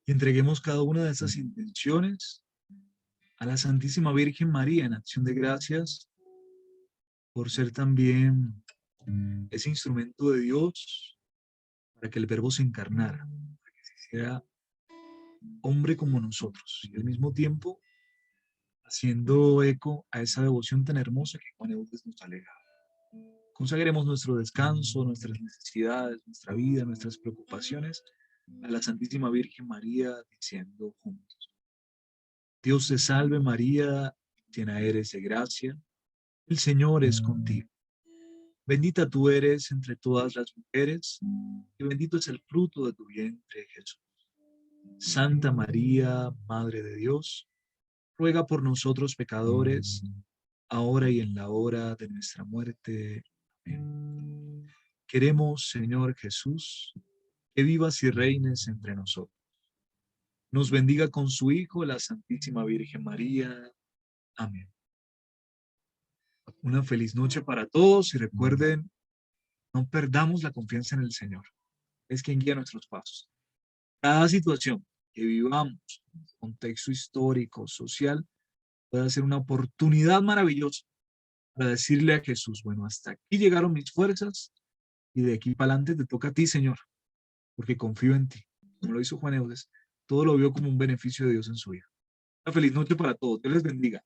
Y entreguemos cada una de esas intenciones a la Santísima Virgen María en acción de gracias por ser también ese instrumento de Dios para que el Verbo se encarnara, para que se hiciera hombre como nosotros y al mismo tiempo haciendo eco a esa devoción tan hermosa que Juan Eudes nos ha legado. Consagremos nuestro descanso, nuestras necesidades, nuestra vida, nuestras preocupaciones a la Santísima Virgen María, diciendo juntos: Dios te salve María, llena eres de gracia, el Señor es contigo. Bendita tú eres entre todas las mujeres, y bendito es el fruto de tu vientre, Jesús. Santa María, Madre de Dios, ruega por nosotros pecadores, ahora y en la hora de nuestra muerte. Amén. Queremos, Señor Jesús, que vivas y reines entre nosotros. Nos bendiga con su Hijo, la Santísima Virgen María. Amén. Una feliz noche para todos y recuerden, no perdamos la confianza en el Señor. Es quien guía nuestros pasos. Cada situación que vivamos, contexto histórico, social, puede ser una oportunidad maravillosa para decirle a Jesús: bueno, hasta aquí llegaron mis fuerzas y de aquí para adelante te toca a ti, Señor, porque confío en ti. Como lo hizo Juan Eudes, todo lo vio como un beneficio de Dios en su vida. Una feliz noche para todos. Dios les bendiga.